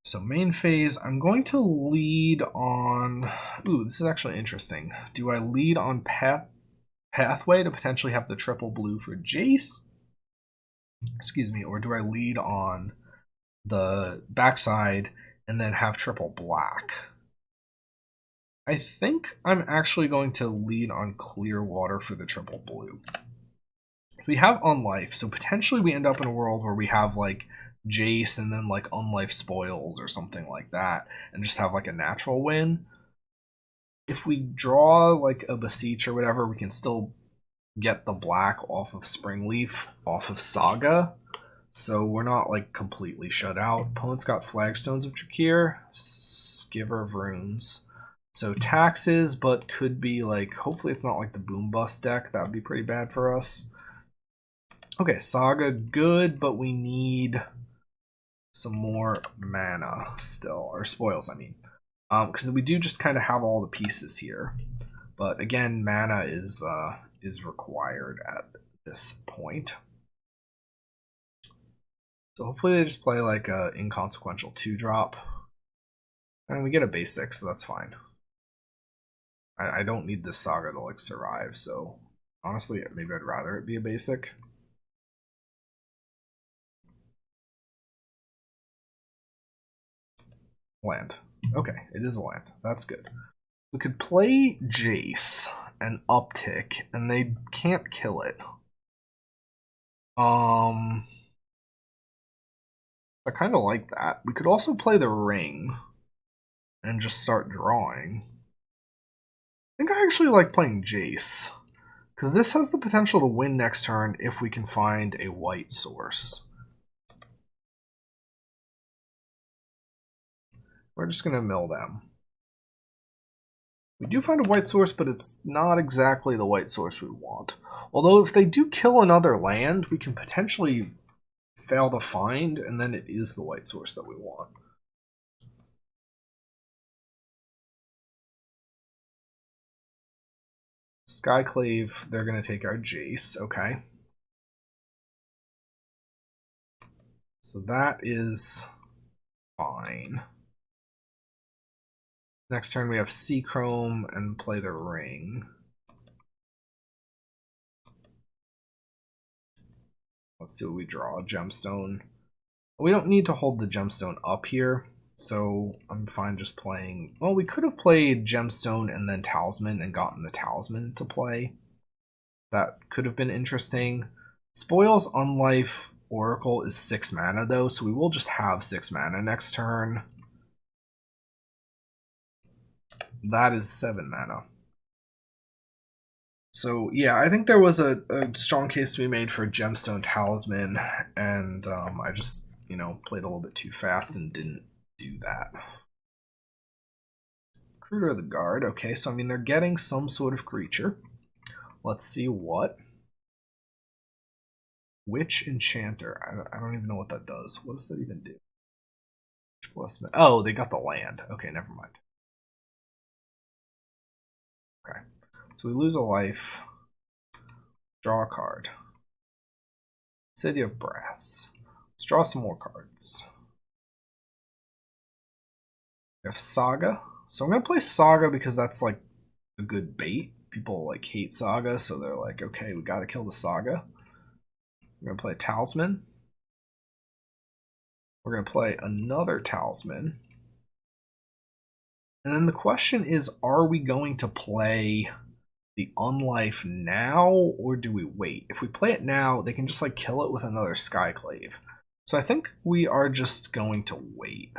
So main phase, I'm going to lead on... Ooh, this is actually interesting. Do I lead on Pathway to potentially have the triple blue for Jace? Excuse me, or do I lead on the backside and then have triple black? I think I'm actually going to lead on clear water for the triple blue. We have Unlife, so potentially we end up in a world where we have like Jace and then like Unlife Spoils or something like that, and just have like a natural win. If we draw like a Beseech or whatever, we can still get the black off of Springleaf, off of Saga. So we're not like completely shut out. Opponent's got Flagstones of Drakir, Giver of Runes. So taxes, but could be like, hopefully it's not like the Boom Bust deck. That would be pretty bad for us. Okay, Saga, good, but we need some more mana still, or spoils, I mean. Because we do just kind of have all the pieces here. But again, mana is required at this point. So hopefully they just play like a inconsequential 2-drop. And we get a basic, so that's fine. I don't need this Saga to like survive, so honestly, maybe I'd rather it be a basic. Land. Okay, it is a land. That's good. We could play Jace and uptick, and they can't kill it. I kind of like that. We could also play the ring and just start drawing. I think I actually like playing Jace, because this has the potential to win next turn if we can find a white source. We're just going to mill them. We do find a white source, but it's not exactly the white source we want. Although if they do kill another land, we can potentially fail to find, and then it is the white source that we want. Skyclave, they're going to take our Jace, okay. So that is fine. Next turn we have Seachrome and play the ring. Let's see what we draw. Gemstone. We don't need to hold the Gemstone up here, so I'm fine just playing... Well, we could have played Gemstone and then Talisman and gotten the Talisman to play. That could have been interesting. Spoils Unlife Oracle is 6 mana though, so we will just have 6 mana next turn. That is 7 mana. So yeah, I think there was a strong case to be made for Gemstone Talisman, and I just, you know, played a little bit too fast and didn't do that. Recruiter of the Guard. Okay, so I mean, they're getting some sort of creature. Let's see what. Witch Enchanter. I don't even know what that does. What does that even do? Oh, they got the land. Okay, never mind. Okay, so we lose a life. Draw a card. City of Brass. Let's draw some more cards. We have Saga. So I'm going to play Saga because that's like a good bait. People like hate Saga, so they're like, okay, we got to kill the Saga. We're going to play Talisman. We're going to play another Talisman. And then the question is, are we going to play the Unlife now, or do we wait? If we play it now, they can just like kill it with another Skyclave. So I think we are just going to wait.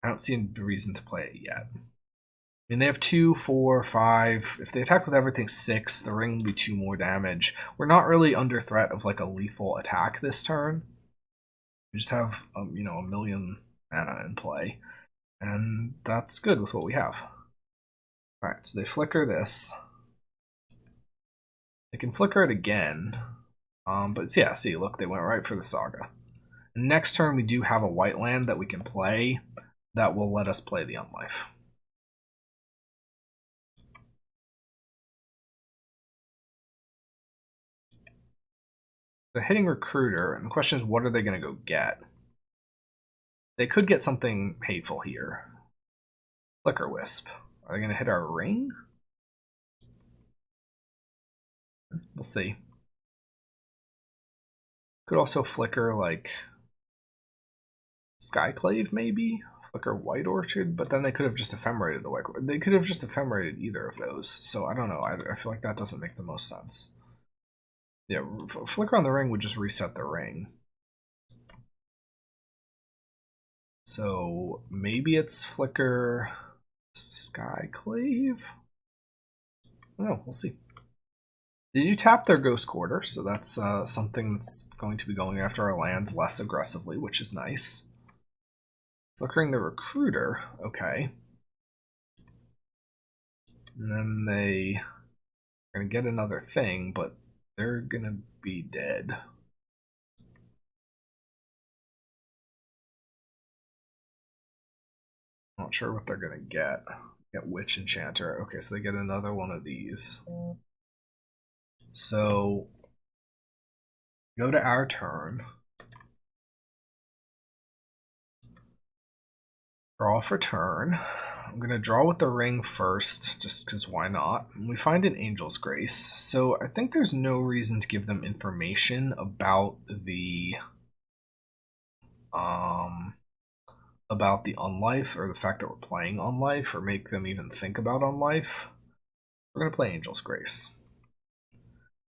I don't see any reason to play it yet. I mean, they have 2, 4, 5. If they attack with everything 6, the ring will be 2 more damage. We're not really under threat of like a lethal attack this turn. We just have, you know, 1 million mana in play. And that's good with what we have. Alright, so they flicker this. They can flicker it again. But yeah, see, look, they went right for the Saga. And next turn, we do have a white land that we can play that will let us play the Unlife. So hitting Recruiter, and the question is, what are they going to go get? They could get something hateful here. Flicker Wisp. Are they going to hit our ring? We'll see. Could also flicker like Skyclave, maybe? Flicker White Orchid, but then they could have just ephemerated the White Orchid. They could have just ephemerated either of those, so I don't know. I feel like that doesn't make the most sense. Yeah, Flicker on the Ring would just reset the ring. So maybe it's Flicker Skyclave? No, we'll see. They do tap their Ghost Quarter, so that's something that's going to be going after our lands less aggressively, which is nice. Flickering the Recruiter, okay. And then they are going to get another thing, but they're going to be dead. Not sure what they're going to get. Get Witch Enchanter. Okay, so they get another one of these. So, go to our turn. Draw for turn. I'm going to draw with the ring first, just because why not? And we find an Angel's Grace. So I think there's no reason to give them information about the Unlife, or the fact that we're playing Unlife, or make them even think about Unlife. We're going to play Angel's Grace.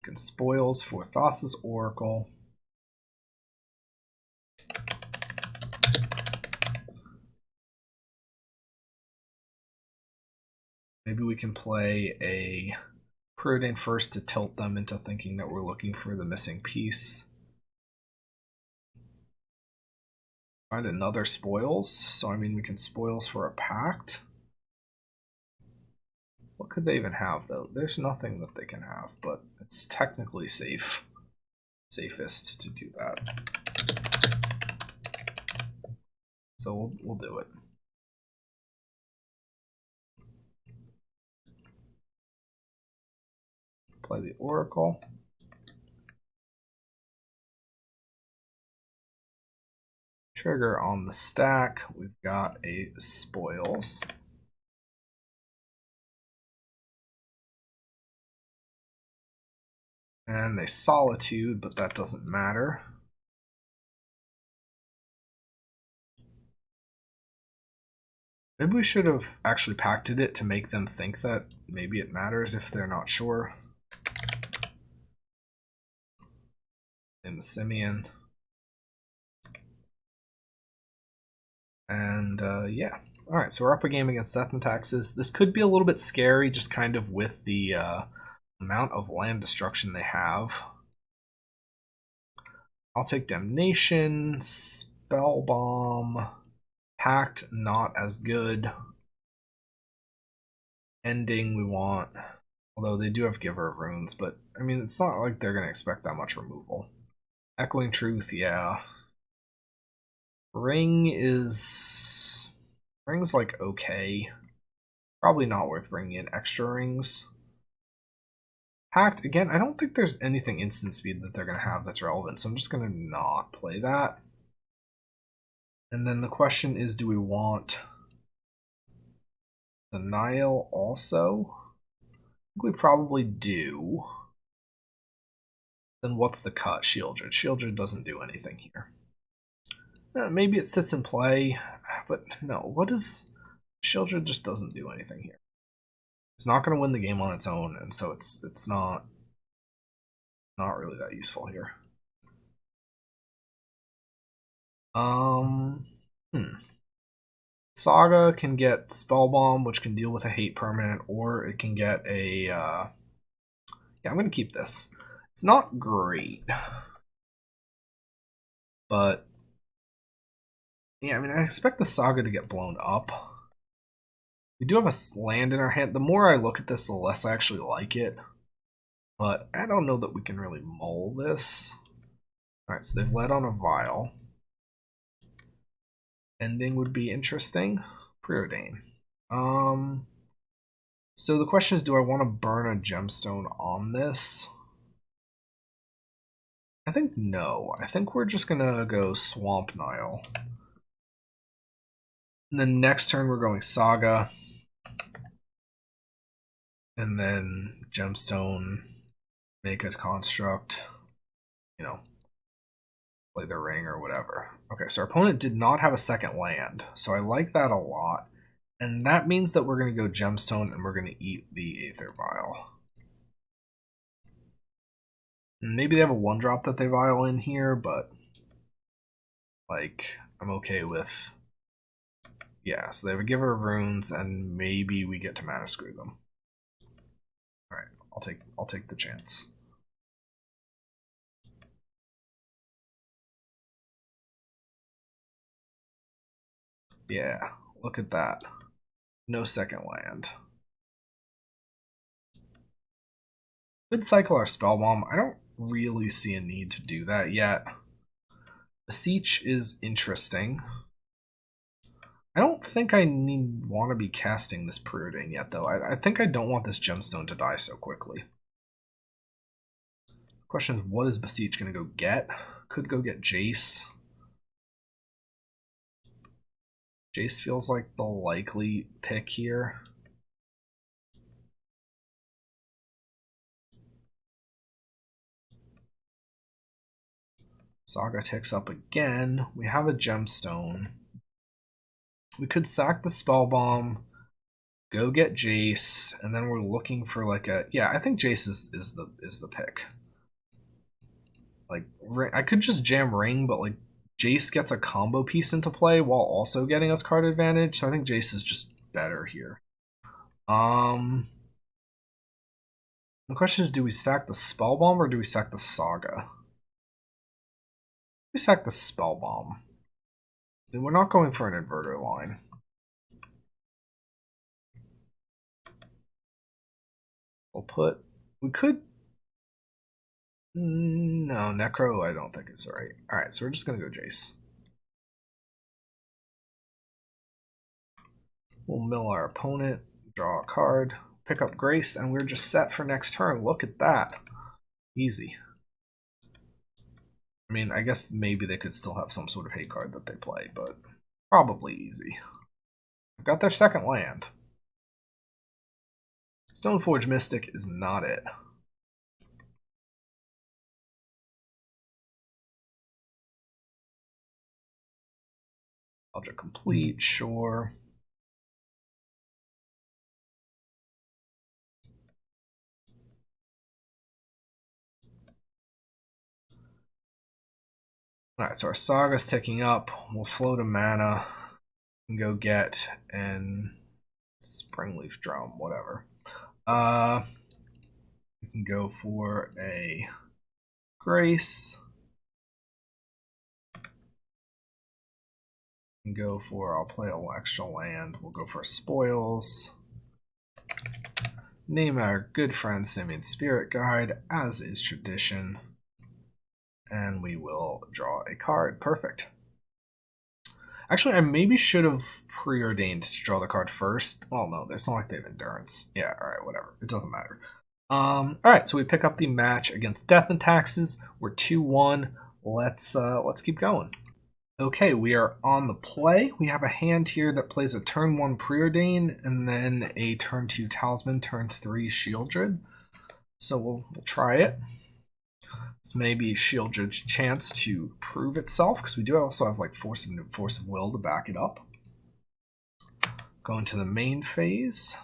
Can spoils for Thassa's Oracle. Maybe we can play a Preordain first to tilt them into thinking that we're looking for the missing piece. Find another spoils, so I mean we can spoils for a pact. What could they even have though? There's nothing that they can have, but it's technically safest to do that. So we'll do it. Play the Oracle. Trigger on the stack. We've got a spoils. And they Solitude, but that doesn't matter. Maybe we should have actually pacted it to make them think that maybe it matters if they're not sure. In the Simeon. And yeah. Alright, so we're up a game against Death and Taxes. This could be a little bit scary, just kind of with the amount of land destruction they have. I'll take Damnation, Spellbomb, Pact, not as good. Ending, we want. Although they do have Giver of Runes, but I mean, it's not like they're going to expect that much removal. Echoing Truth, yeah. Ring's like okay. Probably not worth bringing in extra rings. Pact, again, I don't think there's anything instant speed that they're going to have that's relevant, so I'm just going to not play that. And then the question is, do we want the Nile also? I think we probably do. Then what's the cut? Shieldred. Shieldred doesn't do anything here. Maybe it sits in play, but no, what is... Shieldred just doesn't do anything here. It's not going to win the game on its own, and so it's not really that useful here. Saga can get Spellbomb, which can deal with a hate permanent, or it can get a... yeah, I'm going to keep this. It's not great, but... yeah, I mean, I expect the Saga to get blown up. We do have a land in our hand. The more I look at this, the less I actually like it. But I don't know that we can really mull this. Alright, so they've led on a Vial. Ending would be interesting. Preordain. So the question is, do I want to burn a gemstone on this? I think no. I think we're just gonna go Swamp Nile. And then next turn we're going Saga. And then Gemstone, make a construct, you know. play their ring or whatever. Okay, so our opponent did not have a second land, so I like that a lot. And that means that we're going to go Gemstone and we're going to eat the Aether Vial. Maybe they have a 1-drop that they vial in here, but like I'm okay with. Yeah, so they have a Giver of Runes, and maybe we get to mana screw them. All right, I'll take the chance. Yeah, look at that. No second land. Could cycle our Spell Bomb. I don't really see a need to do that yet. Beseech is interesting. I don't think I want to be casting this Preordain yet, though. I think I don't want this Gemstone to die so quickly. The question is, what is Beseech going to go get? Could go get Jace. Jace feels like the likely pick here. Saga ticks up again. We have a Gemstone. We could sack the Spell Bomb, go get Jace, and then we're looking for like a I think Jace is the pick. Like I could just jam Ring, but like Jace gets a combo piece into play while also getting us card advantage, so I think Jace is just better here. The question is, do we sack the Spell Bomb or do we sack the Saga? We sack the Spell Bomb. And we're not going for an inverter line. We could. No, Necro I don't think is right. Alright, so we're just going to go Jace. We'll mill our opponent, draw a card, pick up Grace, and we're just set for next turn. Look at that. Easy. I mean, I guess maybe they could still have some sort of hate card that they play, but probably easy. Got their second land. Stoneforge Mystic is not it. Object complete, sure. Alright, so our Saga's ticking up. We'll float a mana and go get an Springleaf Drum, whatever. We can go for a Grace. We can go for, I'll play an extra land. We'll go for Spoils. Name our good friend Simian Spirit Guide, as is tradition. And we will draw a card. Perfect. Actually, I maybe should have preordained to draw the card first. Well, no, it's not like they have endurance. Yeah, alright, whatever. It doesn't matter. Alright, so we pick up the match against Death and Taxes. We're 2-1. Let's keep going. Okay, we are on the play. We have a hand here that plays a turn 1 Preordain and then a turn 2 Talisman, turn 3 Shieldred. So we'll try it. This may be Shieldred's chance to prove itself, because we do also have like Force of Will to back it up. Going to the main phase.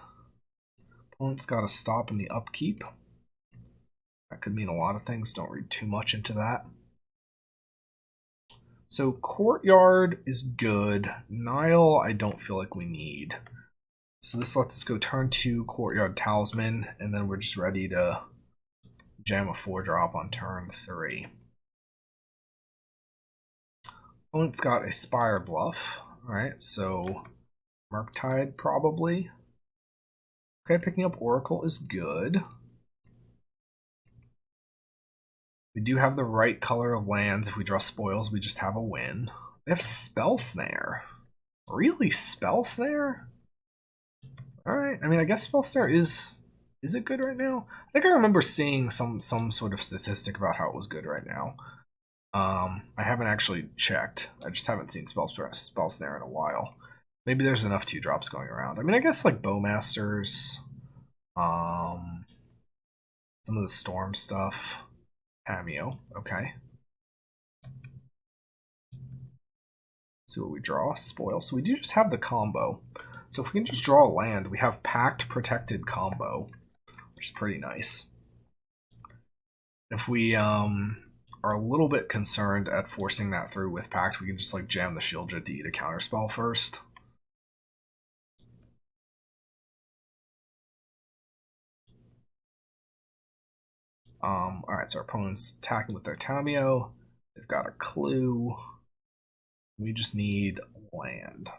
Opponent's got to stop in the upkeep. That could mean a lot of things. Don't read too much into that. So Courtyard is good. Nile, I don't feel like we need. So this lets us go turn 2 Courtyard Talisman, and then we're just ready to jam a 4-drop on turn 3. Opponent's got a Spire Bluff. Alright, so Murktide probably. Okay, picking up Oracle is good. We do have the right color of lands. If we draw Spoils, we just have a win. We have Spell Snare. Really? Spell Snare? Alright, I mean, I guess Spell Snare is it good right now? I think I remember seeing some sort of statistic about how it was good right now. I haven't actually checked. I just haven't seen Spell Snare in a while. Maybe there's enough 2-drops going around. I mean, I guess like Bowmasters, some of the Storm stuff. Cameo, okay. see what we draw. Spoil. So we do just have the combo. So if we can just draw a land, we have Pact Protected combo, which is pretty nice. If we are a little bit concerned at forcing that through with Pact, we can just like jam the Shieldred to eat a counterspell first. Alright, so our opponent's attacking with their Tameo. They've got a clue. We just need land.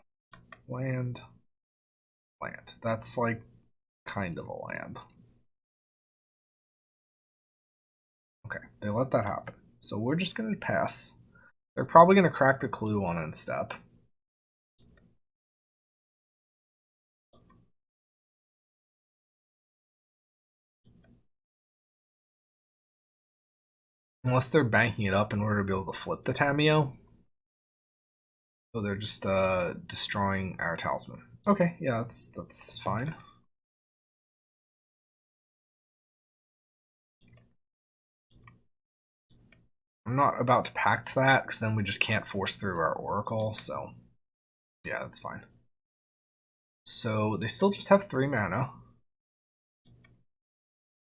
Land. Land. That's like kind of a land. Okay, they let that happen. So we're just going to pass. They're probably going to crack the clue on end step. Unless they're banking it up in order to be able to flip the Tameo. So they're just destroying our talisman. Okay, yeah, that's fine. I'm not about to pact that, because then we just can't force through our Oracle, so yeah, that's fine. So they still just have 3 mana.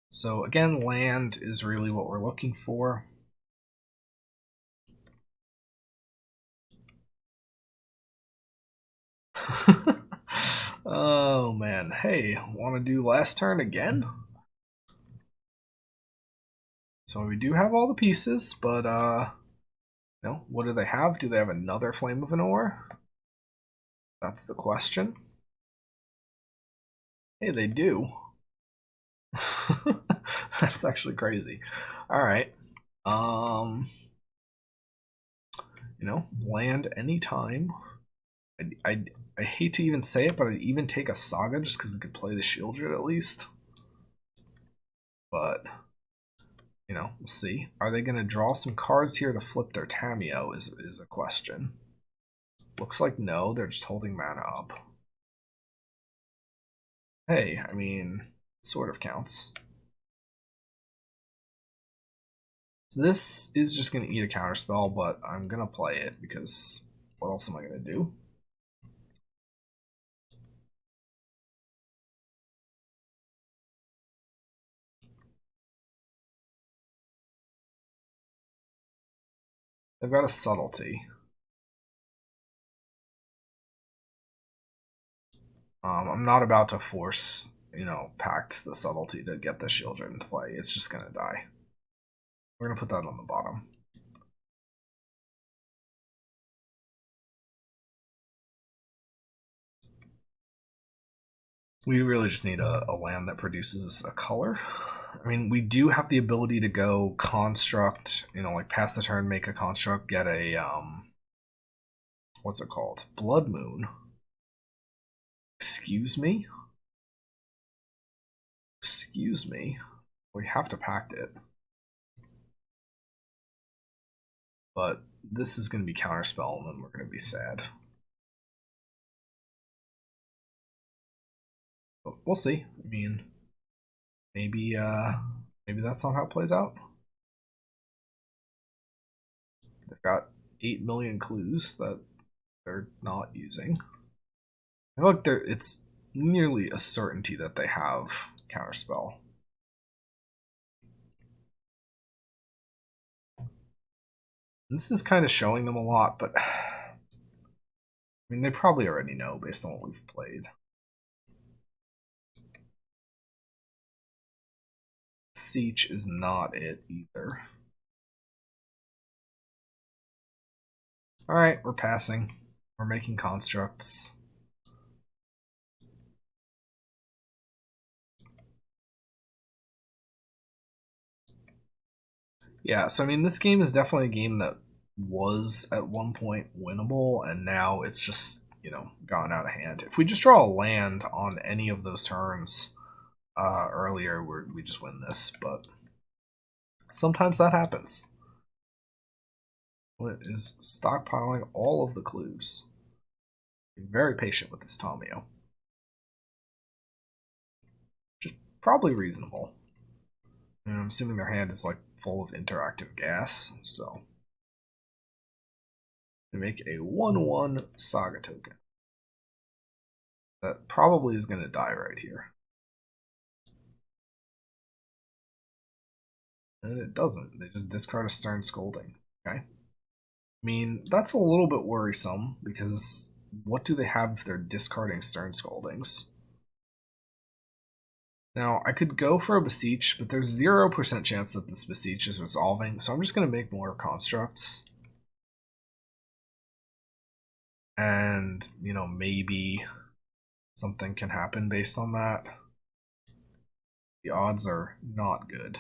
So again, land is really what we're looking for. Oh man, hey, want to do last turn again? So we do have all the pieces, but no, what do they have? Do they have another Flame of an Ore? That's the question. Hey, they do. That's actually crazy. All right. You know, land anytime. I hate to even say it, but I'd even take a Saga just because we could play the Shieldred at least. But, you know, we'll see. Are they going to draw some cards here to flip their Tameo is a question. Looks like no, they're just holding mana up. Hey, I mean, sort of counts. So this is just going to eat a counterspell, but I'm going to play it because what else am I going to do? They've got a subtlety. I'm not about to force, you know, pact the subtlety to get the Shieldred into play. It's just going to die. We're going to put that on the bottom. We really just need a land that produces a color. I mean, we do have the ability to go construct, you know, like pass the turn, make a construct, get a, what's it called? Blood Moon. Excuse me? Excuse me? We have to pact it. But this is going to be counterspell, and then we're going to be sad. But we'll see. I mean, maybe that's not how it plays out. They've got 8 million clues that they're not using. I feel like it's nearly a certainty that they have counterspell. This is kind of showing them a lot, but I mean, they probably already know based on what we've played. Beseech is not it either. Alright, we're passing. We're making constructs. Yeah, so I mean, this game is definitely a game that was at one point winnable, and now it's just, you know, gone out of hand. If we just draw a land on any of those turns earlier, we just win this, but sometimes that happens. What is stockpiling all of the clues? Be very patient with this Tameo. Which is probably reasonable. And I'm assuming their hand is like full of interactive gas, so and make a 1/1 Saga token. That probably is going to die right here. And it doesn't. They just discard a Stern Scolding. Okay. I mean, that's a little bit worrisome, because what do they have if they're discarding Stern Scoldings? Now, I could go for a Beseech, but there's 0% chance that this Beseech is resolving, so I'm just going to make more constructs. And, you know, maybe something can happen based on that. The odds are not good.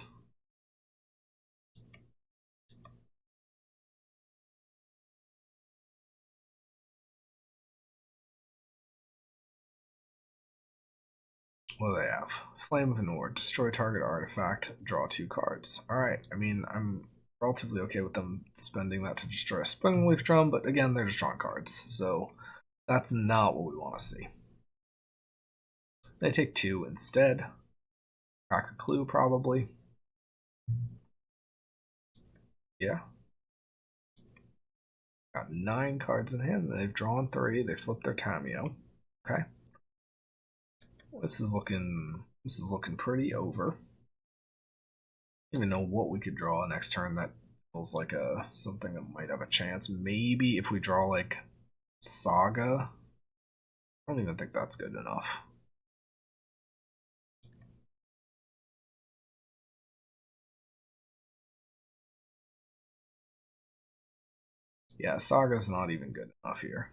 What do they have? Flame of Anor, destroy target artifact, draw 2 cards. Alright, I mean, I'm relatively okay with them spending that to destroy a Springleaf Drum, but again, they're just drawing cards, so that's not what we want to see. They take 2 instead. Crack a Clue, probably. Yeah. Got 9 cards in hand. They've drawn 3. They flipped their Tameo. Okay. This is looking pretty over. I don't even know what we could draw next turn that feels like something that might have a chance. Maybe if we draw like Saga. I don't even think that's good enough. Yeah, Saga's not even good enough here.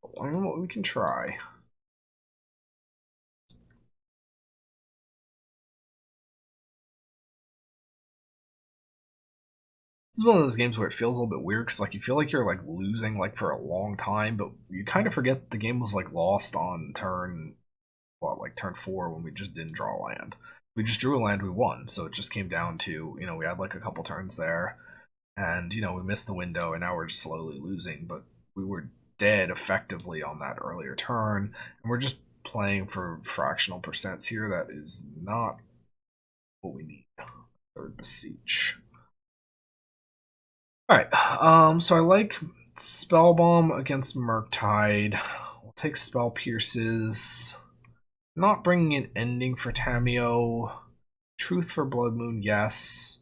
But I don't know what we can try. This is one of those games where it feels a little bit weird, because like you feel like you're like losing like for a long time, but you kind of forget the game was like lost on turn, what, like turn 4, when we just didn't draw land. We just drew a land, we won. So it just came down to, you know, we had like a couple turns there, and you know, we missed the window, and now we're just slowly losing. But we were dead effectively on that earlier turn, and we're just playing for fractional percents here. That is not what we need. Third Beseech. Alright, so I like Spellbomb against Murktide. We'll take Spell Pierces. Not bringing an ending for Tameo. Truth for Blood Moon, yes.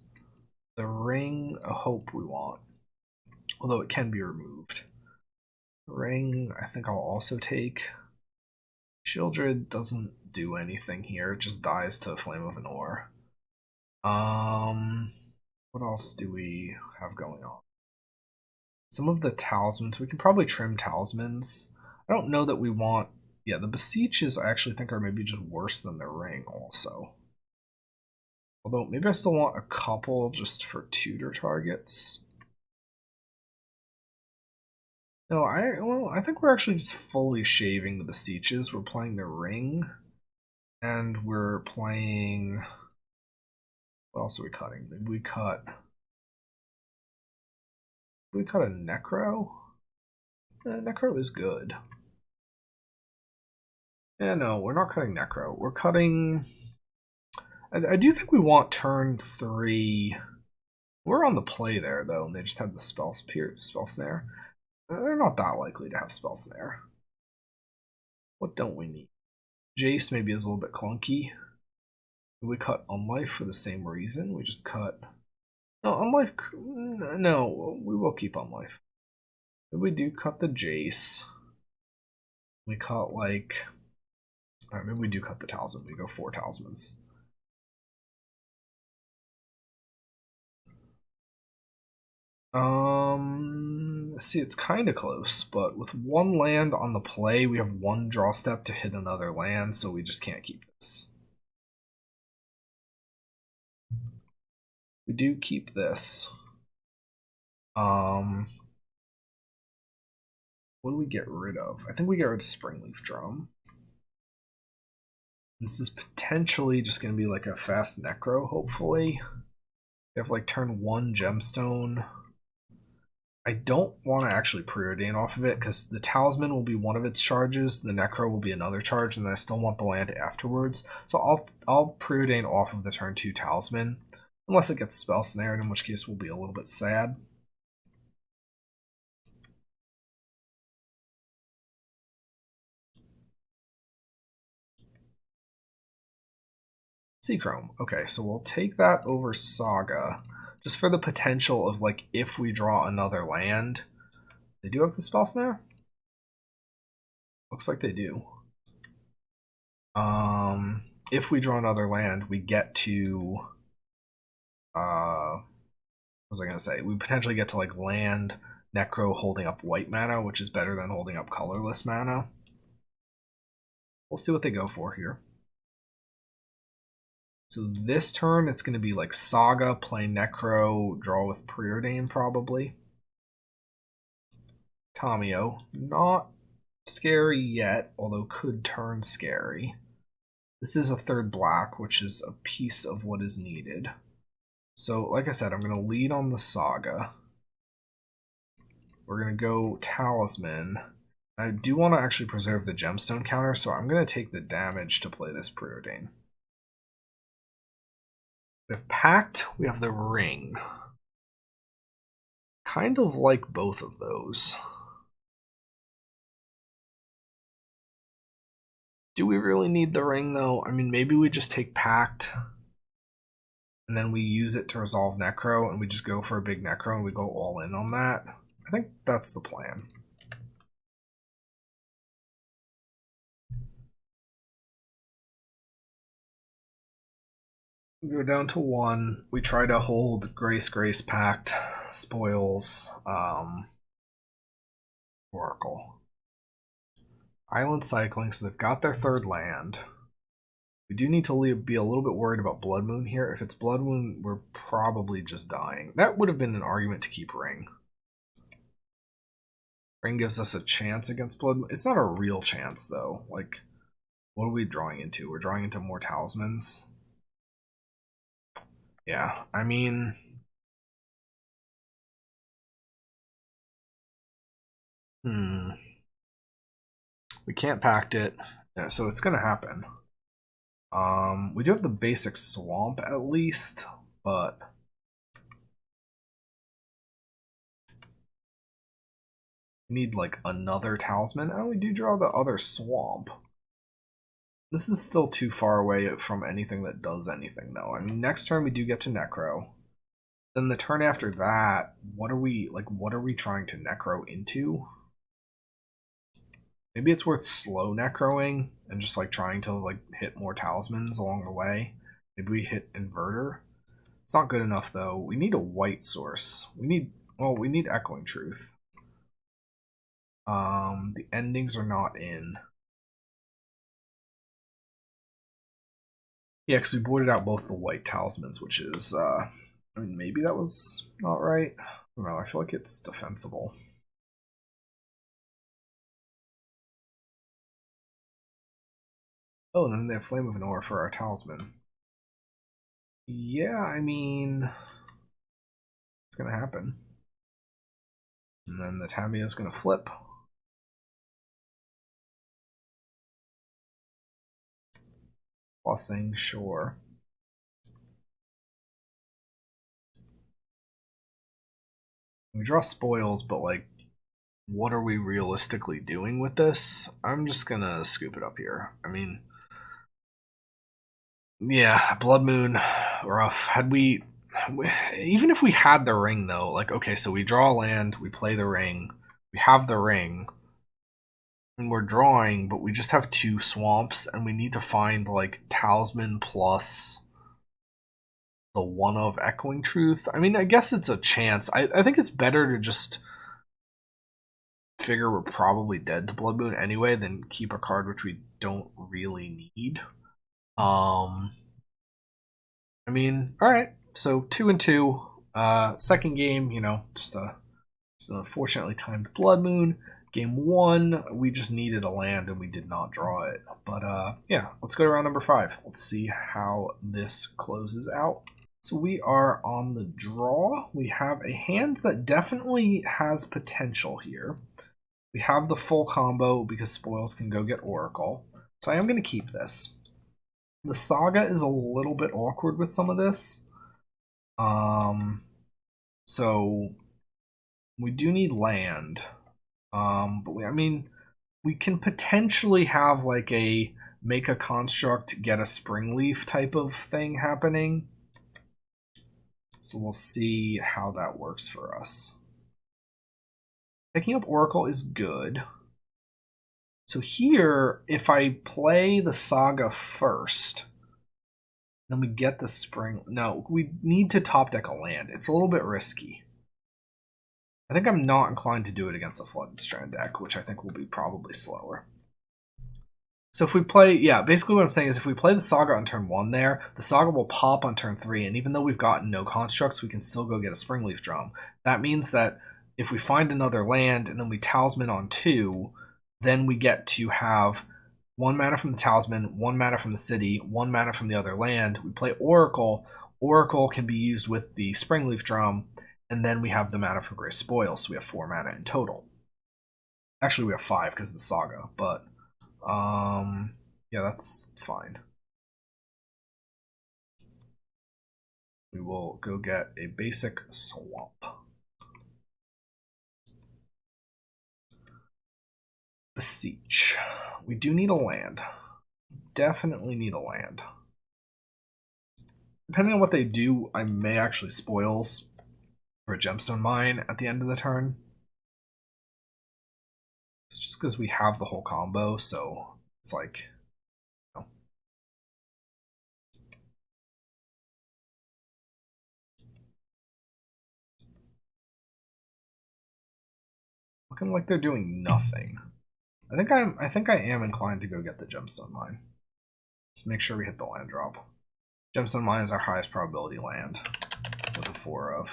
The Ring, a Hope we want. Although it can be removed. Ring, I think I'll also take. Shieldred doesn't do anything here. It just dies to Flame of Anor. What else do we have going on? Some of the talismans, we can probably trim talismans. I don't know that we want, yeah, the Beseeches I actually think are maybe just worse than the Ring also. Although maybe I still want a couple just for tutor targets. No, I think we're actually just fully shaving the Beseeches. We're playing the Ring, and we're playing, what else are we cutting? Maybe we cut a Necro? Necro is good. Yeah, no, we're not cutting Necro. We're cutting... I do think we want turn 3. We're on the play there, though, and they just had the spell snare. They're not that likely to have spell snare. What don't we need? Jace maybe is a little bit clunky. We cut Unlife for the same reason. We just cut... No, Unlife... No, we will keep Unlife. Maybe we do cut the Jace. We cut, like... Alright, maybe we do cut the Talisman. We go 4 Talismans. See, it's kind of close, but with 1 land on the play, we have 1 draw step to hit another land, so we just can't keep this. We do keep this. What do we get rid of? I think we get rid of Springleaf Drum. This is potentially just going to be like a fast Necro, hopefully. We have like turn 1 Gemstone. I don't want to actually preordain off of it, because the Talisman will be one of its charges, the Necro will be another charge, and then I still want the land afterwards. So I'll preordain off of the turn 2 Talisman, unless it gets spell snared, in which case we'll be a little bit sad. Seachrome. Okay, so we'll take that over Saga, just for the potential of, like, if we draw another land. They do have the spell snare? Looks like they do. If we draw another land, we get to, what was I gonna say? We potentially get to, like, land Necro holding up white mana, which is better than holding up colorless mana. We'll see what they go for here. So this turn, it's going to be like Saga, play Necro, draw with Preordain probably. Tamiyo, not scary yet, although could turn scary. This is a third black, which is a piece of what is needed. So, like I said, I'm going to lead on the Saga. We're going to go Talisman. I do want to actually preserve the Gemstone counter, so I'm going to take the damage to play this Preordain. We have Pact, we have the Ring. Kind of like both of those. Do we really need the Ring, though? I mean, maybe we just take Pact, and then we use it to resolve Necro, and we just go for a big Necro, and we go all in on that. I think that's the plan. We go down to 1. We try to hold Grace Pact, Spoils, Oracle. Island cycling, so they've got their third land. We do need to be a little bit worried about Blood Moon here. If it's Blood Moon, we're probably just dying. That would have been an argument to keep Ring. Ring gives us a chance against Blood Moon. It's not a real chance, though. Like, what are we drawing into? We're drawing into more Talismans. Yeah, I mean... We can't pact it, yeah, so it's gonna happen. We do have the basic swamp at least, but we need like another talisman. Oh, we do draw the other swamp. This is still too far away from anything that does anything, though. I mean, next turn we do get to Necro. Then the turn after that, what are we trying to Necro into? Maybe it's worth slow Necroing and just like trying to like hit more talismans along the way. Maybe we hit Inverter. It's not good enough though. We need a white source. We need Echoing Truth. The endings are not in. Yeah, because we boarded out both the white talismans, which is I mean, maybe that was not right. I don't know, I feel like it's defensible. Oh, and then they have Flame of Anor for our talisman. Yeah, I mean, it's gonna happen. And then the Tamiyo's gonna flip. Blessing, sure. We draw spoils, but like, what are we realistically doing with this? I'm just gonna scoop it up here. I mean, yeah, Blood Moon, rough. Even if we had the Ring though, like, okay, so we draw a land, we play the Ring, we have the Ring, and we're drawing, but we just have 2 swamps, and we need to find like Talisman plus the one of Echoing Truth. I mean, I guess it's a chance. I think it's better to just figure we're probably dead to Blood Moon anyway than keep a card which we don't really need. I mean, alright, so 2 and 2. Second game, you know, just an unfortunately timed Blood Moon. Game 1, we just needed a land and we did not draw it. But yeah, let's go to round number 5. Let's see how this closes out. So we are on the draw. We have a hand that definitely has potential here. We have the full combo because spoils can go get Oracle. So I am going to keep this. The Saga is a little bit awkward with some of this. So we do need land. But I mean, we can potentially have like a make a construct, get a Springleaf type of thing happening. So we'll see how that works for us. Picking up Oracle is good. So here, if I play the Saga first, then we get the Spring. No, we need to top deck a land. It's a little bit risky. I think I'm not inclined to do it against the Flooded Strand deck, which I think will be probably slower. So if we play, yeah, basically what I'm saying is if we play the Saga on turn 1 there, the Saga will pop on turn 3, and even though we've gotten no constructs, we can still go get a Springleaf Drum. That means that if we find another land and then we Talisman on 2, then we get to have 1 mana from the Talisman, 1 mana from the city, 1 mana from the other land. We play Oracle. Oracle can be used with the Springleaf Drum, and then we have the mana for Grey Spoils, so we have 4 mana in total. Actually, we have 5 because of the Saga, but yeah, that's fine. We will go get a basic swamp. Beseech. We do need a land. Definitely need a land. Depending on what they do, I may actually spoils for a gemstone mine at the end of the turn. It's just because we have the whole combo, so it's like, you know. Looking like they're doing nothing. I think I am inclined to go get the gemstone mine. Just make sure we hit the land drop. Gemstone mine is our highest probability land with a 4 of.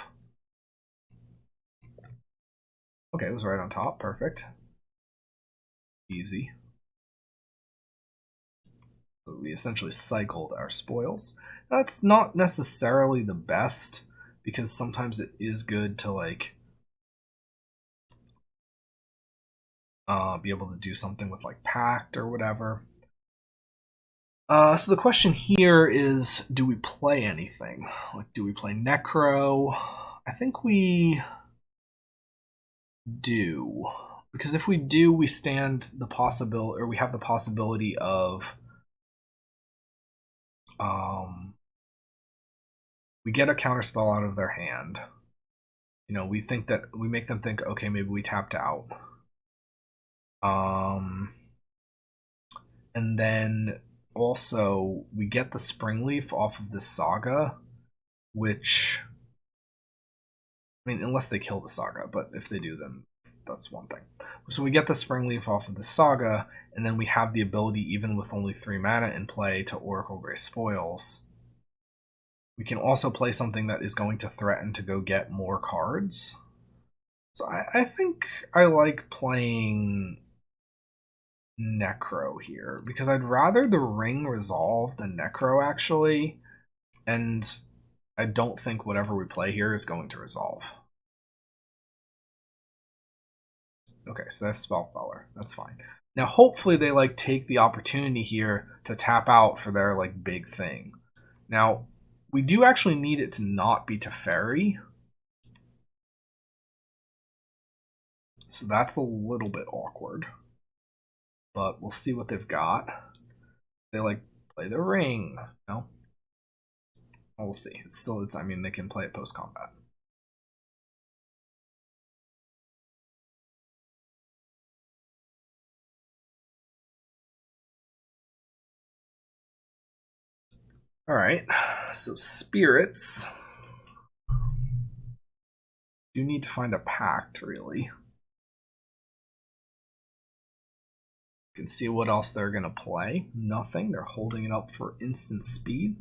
Okay, it was right on top. Perfect. Easy. So we essentially cycled our spoils. That's not necessarily the best, because sometimes it is good to like be able to do something with like Pact or whatever. So the question here is, do we play anything? Like, do we play Necro? I think we do. Because if we do, we stand the possibility, or we have the possibility of we get a counterspell out of their hand. You know, we think that we make them think, okay, maybe we tapped out. And then also we get the Springleaf off of this Saga, which, I mean, unless they kill the Saga, but if they do, then that's one thing. So we get the Springleaf off of the Saga, and then we have the ability, even with only 3 mana in play, to Oracle Grey Spoils. We can also play something that is going to threaten to go get more cards. So I think I like playing Necro here, because I'd rather the Ring resolve than Necro, actually. And I don't think whatever we play here is going to resolve. Okay, so that's Spellfeller. That's fine. Now, hopefully they like take the opportunity here to tap out for their like big thing. Now, we do actually need it to not be Teferi. So that's a little bit awkward. But we'll see what they've got. They like play the Ring. No? Well, we'll see. I mean, they can play it post-combat. Alright, so spirits. Do need to find a pact, really. You can see what else they're going to play. Nothing. They're holding it up for instant speed.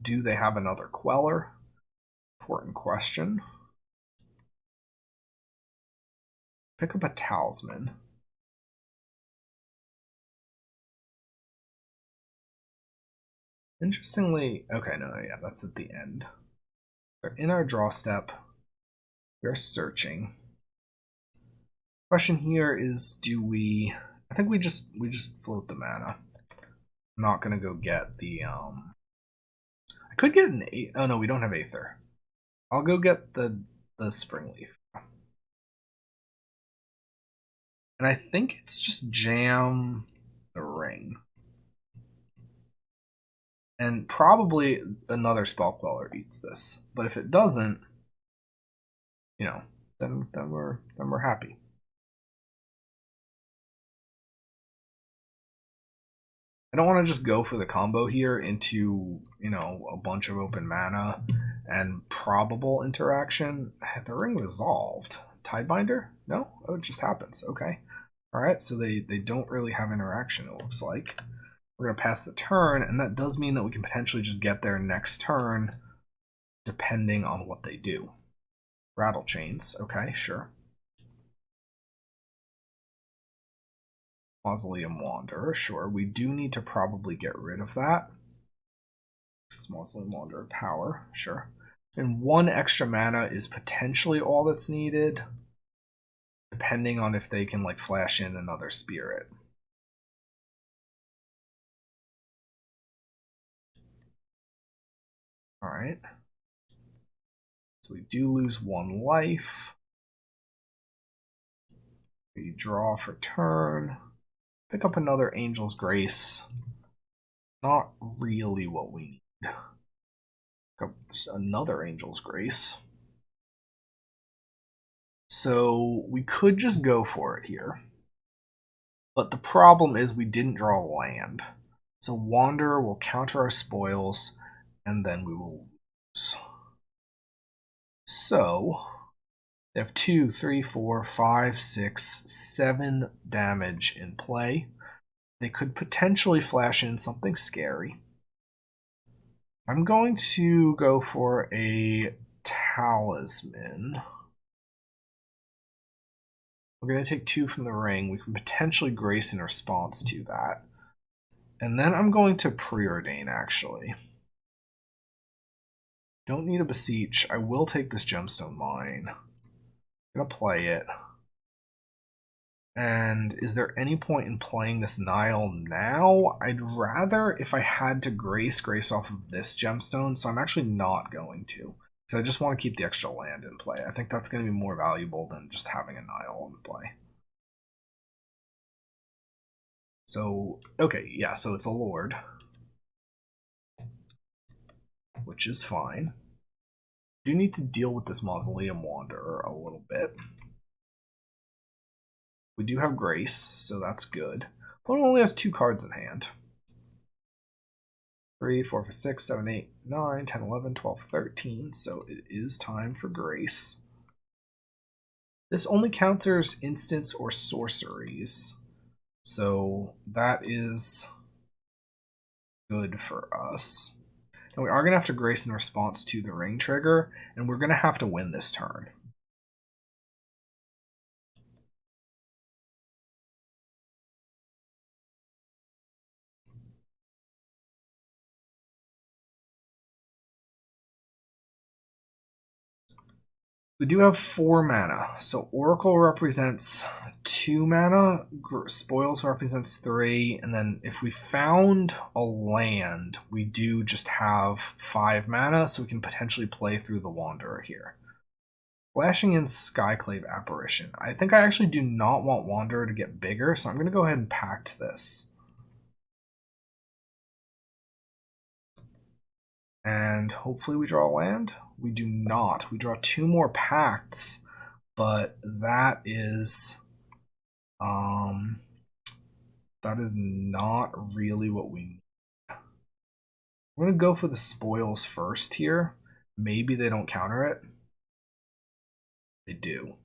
Do they have another Queller? Important question. Pick up a Talisman. Interestingly, okay, no, yeah, that's at the end. They're in our draw step. We're searching. Question here is, do we... I think we just float the mana. I'm not gonna go get the I could get an oh no, we don't have Aether. I'll go get the Springleaf. And I think it's just jam the Ring. And probably another Spell Queller eats this. But if it doesn't, you know, then we're happy. I don't want to just go for the combo here into, you know, a bunch of open mana and probable interaction. The ring resolved. Tidebinder? No? Oh, it just happens. Okay. Alright, so they don't really have interaction, it looks like. We're going to pass the turn, and that does mean that we can potentially just get there next turn, depending on what they do. Rattle chains. Okay, sure. Mausoleum Wanderer, sure. We do need to probably get rid of that. Mausoleum Wanderer power, sure. And 1 extra mana is potentially all that's needed, depending on if they can like flash in another spirit. Alright. So we do lose 1 life. We draw for turn. Pick up another Angel's Grace. Not really what we need. Pick up another Angel's Grace. So we could just go for it here. But the problem is we didn't draw a land. So Wanderer will counter our spoils, and then we will lose. So they have 2, 3, 4, 5, 6, 7 damage in play. They could potentially flash in something scary. I'm going to go for a Talisman. We're going to take 2 from the ring. We can potentially Grace in response to that. And then I'm going to Preordain, actually. Don't need a Beseech. I will take this Gemstone Mine. I'm going to play it. And is there any point in playing this Nile now? I'd rather, if I had to Grace off of this Gemstone, so I'm actually not going to. Because I just want to keep the extra land in play. I think that's going to be more valuable than just having a Nile in play. So, okay, yeah, so it's a Lord. Which is fine. Do need to deal with this Mausoleum Wanderer a little bit. We do have Grace, so that's good. Opponent only has 2 cards in hand. 3, 4, 5, 6, 7, 8, 9, 10, 11, 12, 13. So it is time for Grace. This only counters instants or sorceries. So that is good for us. And we are going to have to Grace in response to the ring trigger, and we're going to have to win this turn. We do have 4 mana. So Oracle represents 2 mana, Spoils represents 3, and then if we found a land, we do just have 5 mana, so we can potentially play through the Wanderer here. Flashing in Skyclave Apparition. I think I actually do not want Wanderer to get bigger, so I'm going to go ahead and pact this. And hopefully we draw a land. We do not. We draw 2 more pacts, but that is not really what we need. I'm gonna go for the spoils first here. Maybe they don't counter it. They do.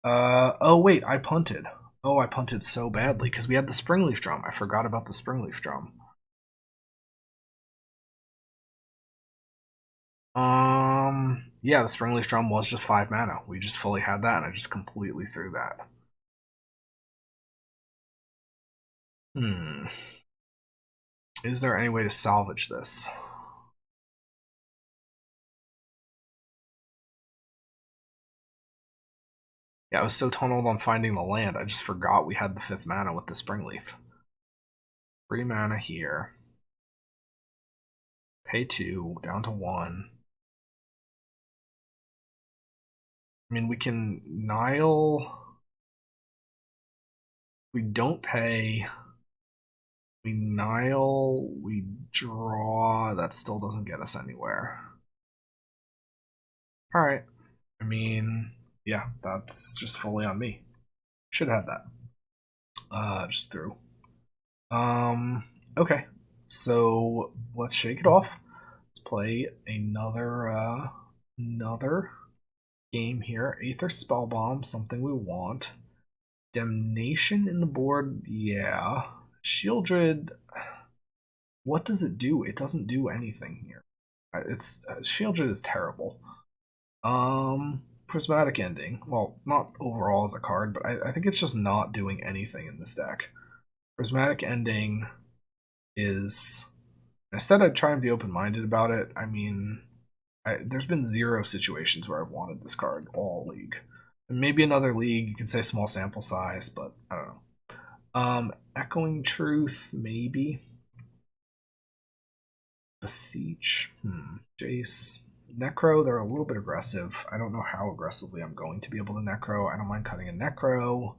Oh wait, I punted. Oh, I punted so badly because we had the Springleaf Drum. I forgot about the Springleaf Drum. Yeah, the Springleaf Drum was just 5 mana. We just fully had that, and I just completely threw that. Is there any way to salvage this? Yeah, I was so tunneled on finding the land, I just forgot we had the 5th mana with the Springleaf. 3 mana here. Pay 2, down to 1. I mean, we can Nile. We don't pay. We Nile. We draw. That still doesn't get us anywhere. Alright. I mean, yeah, that's just fully on me. Should have had that. Just threw. Okay. So let's shake it off. Let's play another game here. Aether Spellbomb, something we want. Damnation in the board, yeah. Shieldred, what does it do? It doesn't do anything here. It's Shieldred is terrible. Prismatic Ending. Well, not overall as a card, but I think it's just not doing anything in this deck. Prismatic Ending is... I said I'd try and be open-minded about it. I mean, there's been 0 situations where I've wanted this card all league. And maybe another league, you can say small sample size, but I don't know. Echoing Truth, maybe. Beseech, Jace. Necro, they're a little bit aggressive. I don't know how aggressively I'm going to be able to Necro. I don't mind cutting a Necro.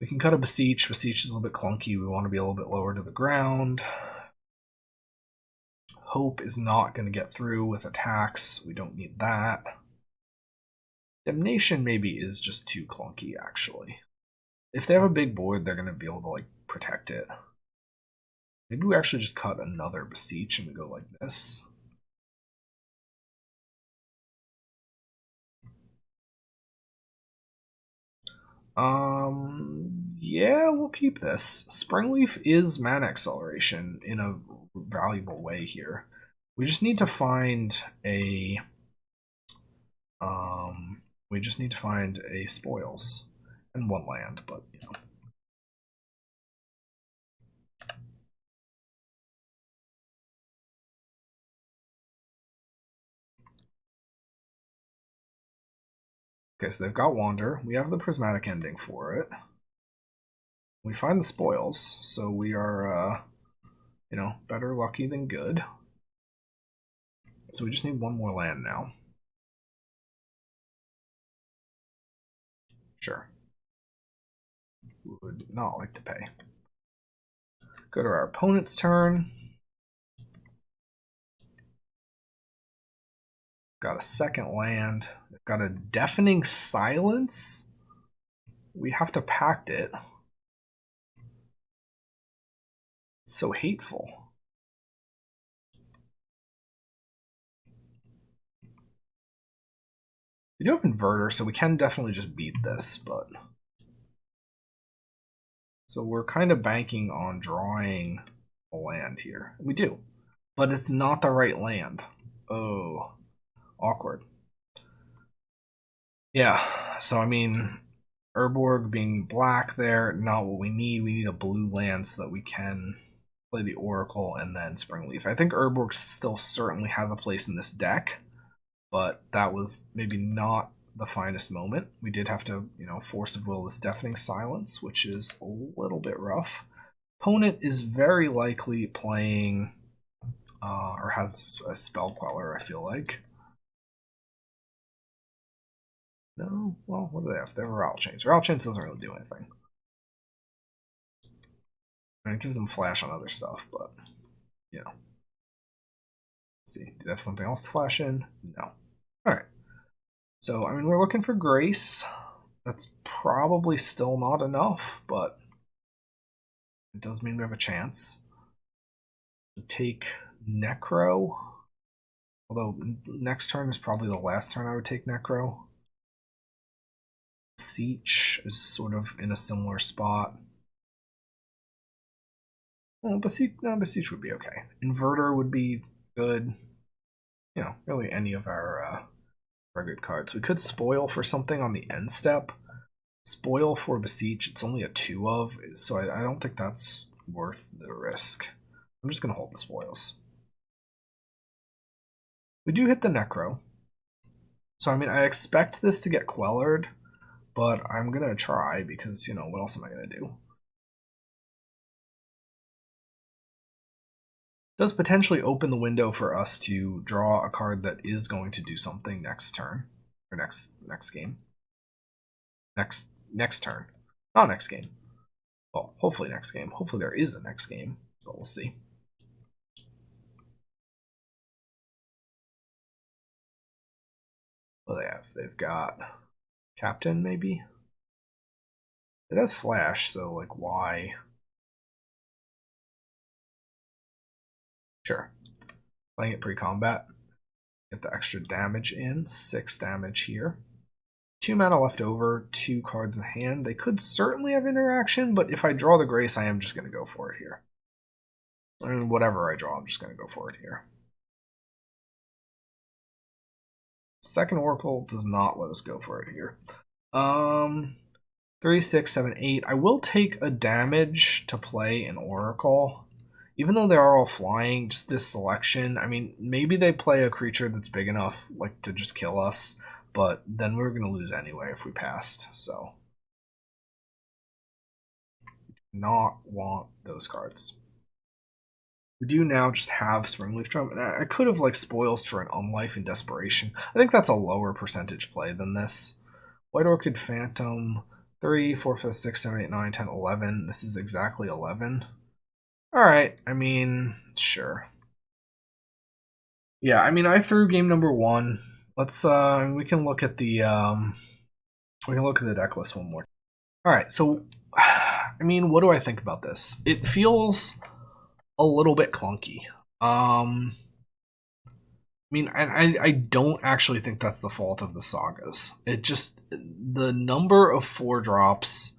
We can cut a Beseech. Beseech is a little bit clunky. We want to be a little bit lower to the ground. Hope is not going to get through with attacks. We don't need that. Damnation maybe is just too clunky, actually. If they have a big board, they're going to be able to, like, protect it. Maybe we actually just cut another Beseech and we go like this. Yeah, we'll keep this. Springleaf is mana acceleration in a valuable way here. We just need to find a spoils and 1 land, but you know. Okay, so they've got Wander. We have the Prismatic Ending for it. We find the spoils, so we are, you know, better lucky than good. So we just need 1 more land now. Sure. Would not like to pay. Go to our opponent's turn. Got a second land. They've got a Deafening Silence. We have to pact it. It's so hateful. We do have Inverter, so we can definitely just beat this, but... So we're kind of banking on drawing a land here. We do. But it's not the right land. Oh. Awkward. Yeah, so I mean, Urborg being black there, not what we need. We need a blue land so that we can play the Oracle and then Springleaf. I think Urborg still certainly has a place in this deck, but that was maybe not the finest moment. We did have to, you know, force of will this Deafening Silence, which is a little bit rough. Opponent is very likely playing, or has a Spell Queller, I feel like. No, well, what do they have? They have a Rattle Chains. Rattle Chains doesn't really do anything. And it gives them flash on other stuff, but, you know. Let's see, do they have something else to flash in? No. Alright. So, I mean, we're looking for Grace. That's probably still not enough, but it does mean we have a chance. Take Necro. Although, next turn is probably the last turn I would take Necro. Beseech is sort of in a similar spot. Well, Beseech would be okay. Inverter would be good. You know, really any of our good cards. We could spoil for something on the end step. Spoil for Beseech, it's only a 2 of, so I don't think that's worth the risk. I'm just going to hold the spoils. We do hit the Necro. So, I mean, I expect this to get quellered, but I'm going to try because, you know, what else am I going to do? Does potentially open the window for us to draw a card that is going to do something next turn. Or next game. Next turn. Not next game. Well, hopefully next game. Hopefully there is a next game. But we'll see. What do they have? They've got Captain, maybe? It has Flash, so, like, why? Sure. Playing it pre-combat. Get the extra damage in. 6 damage here. 2 mana left over, 2 cards in hand. They could certainly have interaction, but if I draw the Grace, I am just going to go for it here. And whatever I draw, I'm just going to go for it here. Second Oracle does not let us go for it here. 3, 6, 7, 8. I will take a damage to play an Oracle. Even though they are all flying, just this selection, I mean, maybe they play a creature that's big enough like to just kill us, but then we're going to lose anyway if we passed, so. Not want those cards. We do now just have Springleaf Drum, and I could have like Spoils for an Unlife in Desperation. I think that's a lower percentage play than this. White Orchid Phantom, 3, 4, 5, 6, 7, 8, 9, 10, 11. This is exactly 11. Alright, I mean, sure. Yeah, I mean, I threw game number 1. Let's, we can look at the, deck list one more. Alright, so, I mean, what do I think about this? It feels a little bit clunky. I mean, I don't actually think that's the fault of the sagas. It just, the number of 4-drops,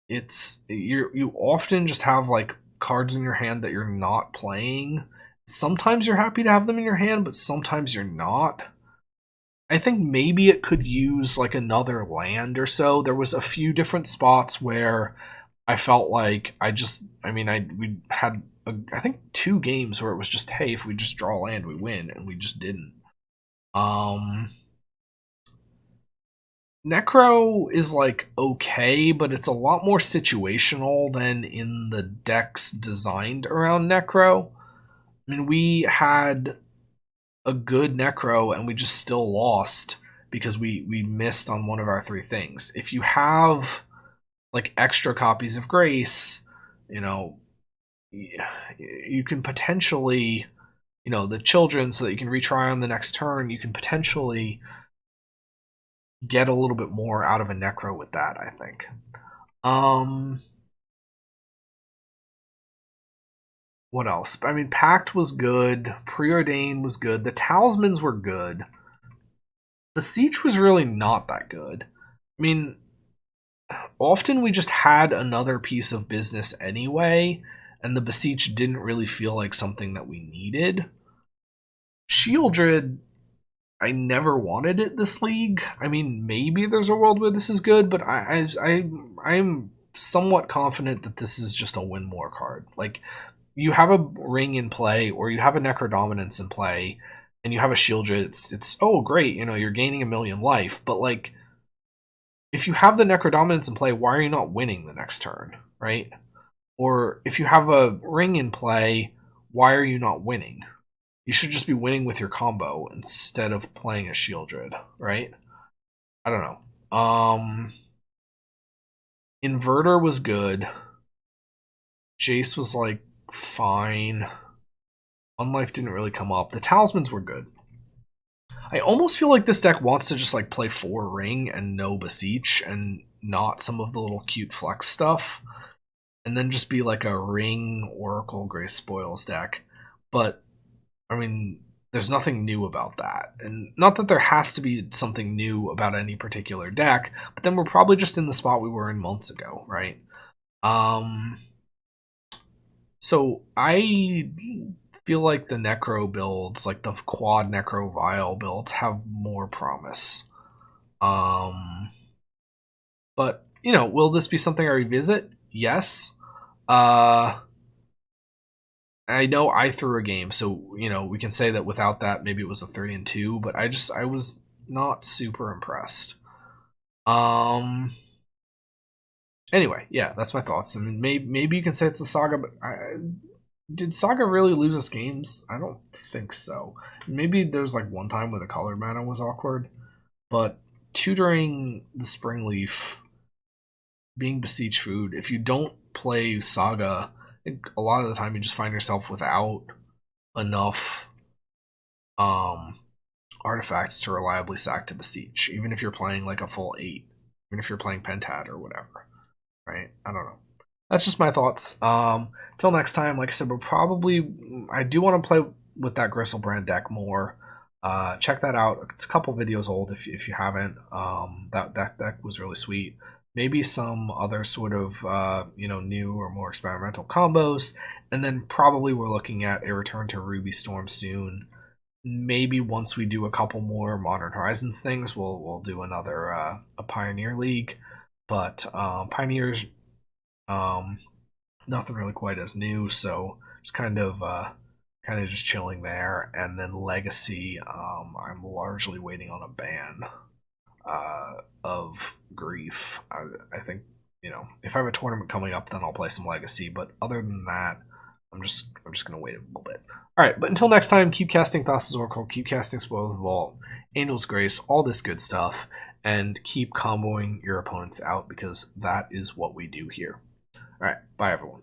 you often just have like cards in your hand that you're not playing. Sometimes you're happy to have them in your hand, but sometimes you're not. I think maybe it could use like another land or so. There was a few different spots where I felt like we had I think 2 games where it was just, hey, if we just draw land, we win, and we just didn't. Necro is like okay, but it's a lot more situational than in the decks designed around Necro. I mean, we had a good Necro and we just still lost because we missed on one of our 3 things. If you have like extra copies of Grace, you know, you can potentially, you know, the children, so that you can retry on the next turn, you can potentially get a little bit more out of a Necro with that, I think. What else? I mean, Pact was good. Preordained was good. The Talismans were good. Beseech was really not that good. I mean, often we just had another piece of business anyway, and the Beseech didn't really feel like something that we needed. Shieldred, I never wanted it this league. I mean, maybe there's a world where this is good, but I'm somewhat confident that this is just a win more card. Like, you have a ring in play, or you have a Necrodominance in play, and you have a Shieldred, it's oh great, you know, you're gaining 1,000,000 life, but like, if you have the Necrodominance in play, why are you not winning the next turn, right? Or if you have a ring in play, why are you not winning? You should just be winning with your combo instead of playing a Shieldred, right? I don't know. Inverter was good. Jace was like fine. Unlife didn't really come up. The Talismans were good. I almost feel like this deck wants to just like play 4 ring and no Beseech and not some of the little cute flex stuff, and then just be like a ring Oracle Grace Spoils deck. But I mean, there's nothing new about that. And not that there has to be something new about any particular deck, but then we're probably just in the spot we were in months ago, right? So I feel like the Necro builds, like the quad Necro Vial builds, have more promise. But, you know, will this be something I revisit? Yes. I know I threw a game, so, you know, we can say that without that, maybe it was a 3-2, but I was not super impressed. Anyway, yeah, that's my thoughts. I mean, maybe you can say it's the Saga, but did Saga really lose us games? I don't think so. Maybe there's like one time where the color mana was awkward, but tutoring the Springleaf, being Beseech food, if you don't play Saga, think a lot of the time you just find yourself without enough artifacts to reliably sack to Beseech, even if you're playing like a full 8, even if you're playing Pentad or whatever, right? I don't know. That's just my thoughts. Till next time, like I said, I do want to play with that Gristlebrand deck more. Check that out. It's a couple videos old if you haven't. That deck was really sweet. Maybe some other sort of new or more experimental combos, and then probably we're looking at a return to Ruby Storm soon. Maybe once we do a couple more Modern Horizons things, we'll do another a Pioneer League. But Pioneers, nothing really quite as new, so just kind of just chilling there. And then Legacy, I'm largely waiting on a ban of Grief. I think if I have a tournament coming up, then I'll play some Legacy. But other than that, I'm just gonna wait a little bit. All right, but until next time, keep casting Thassa's Oracle, keep casting Spoil the Vault, Angel's Grace, all this good stuff, and keep comboing your opponents out because that is what we do here. All right, bye everyone.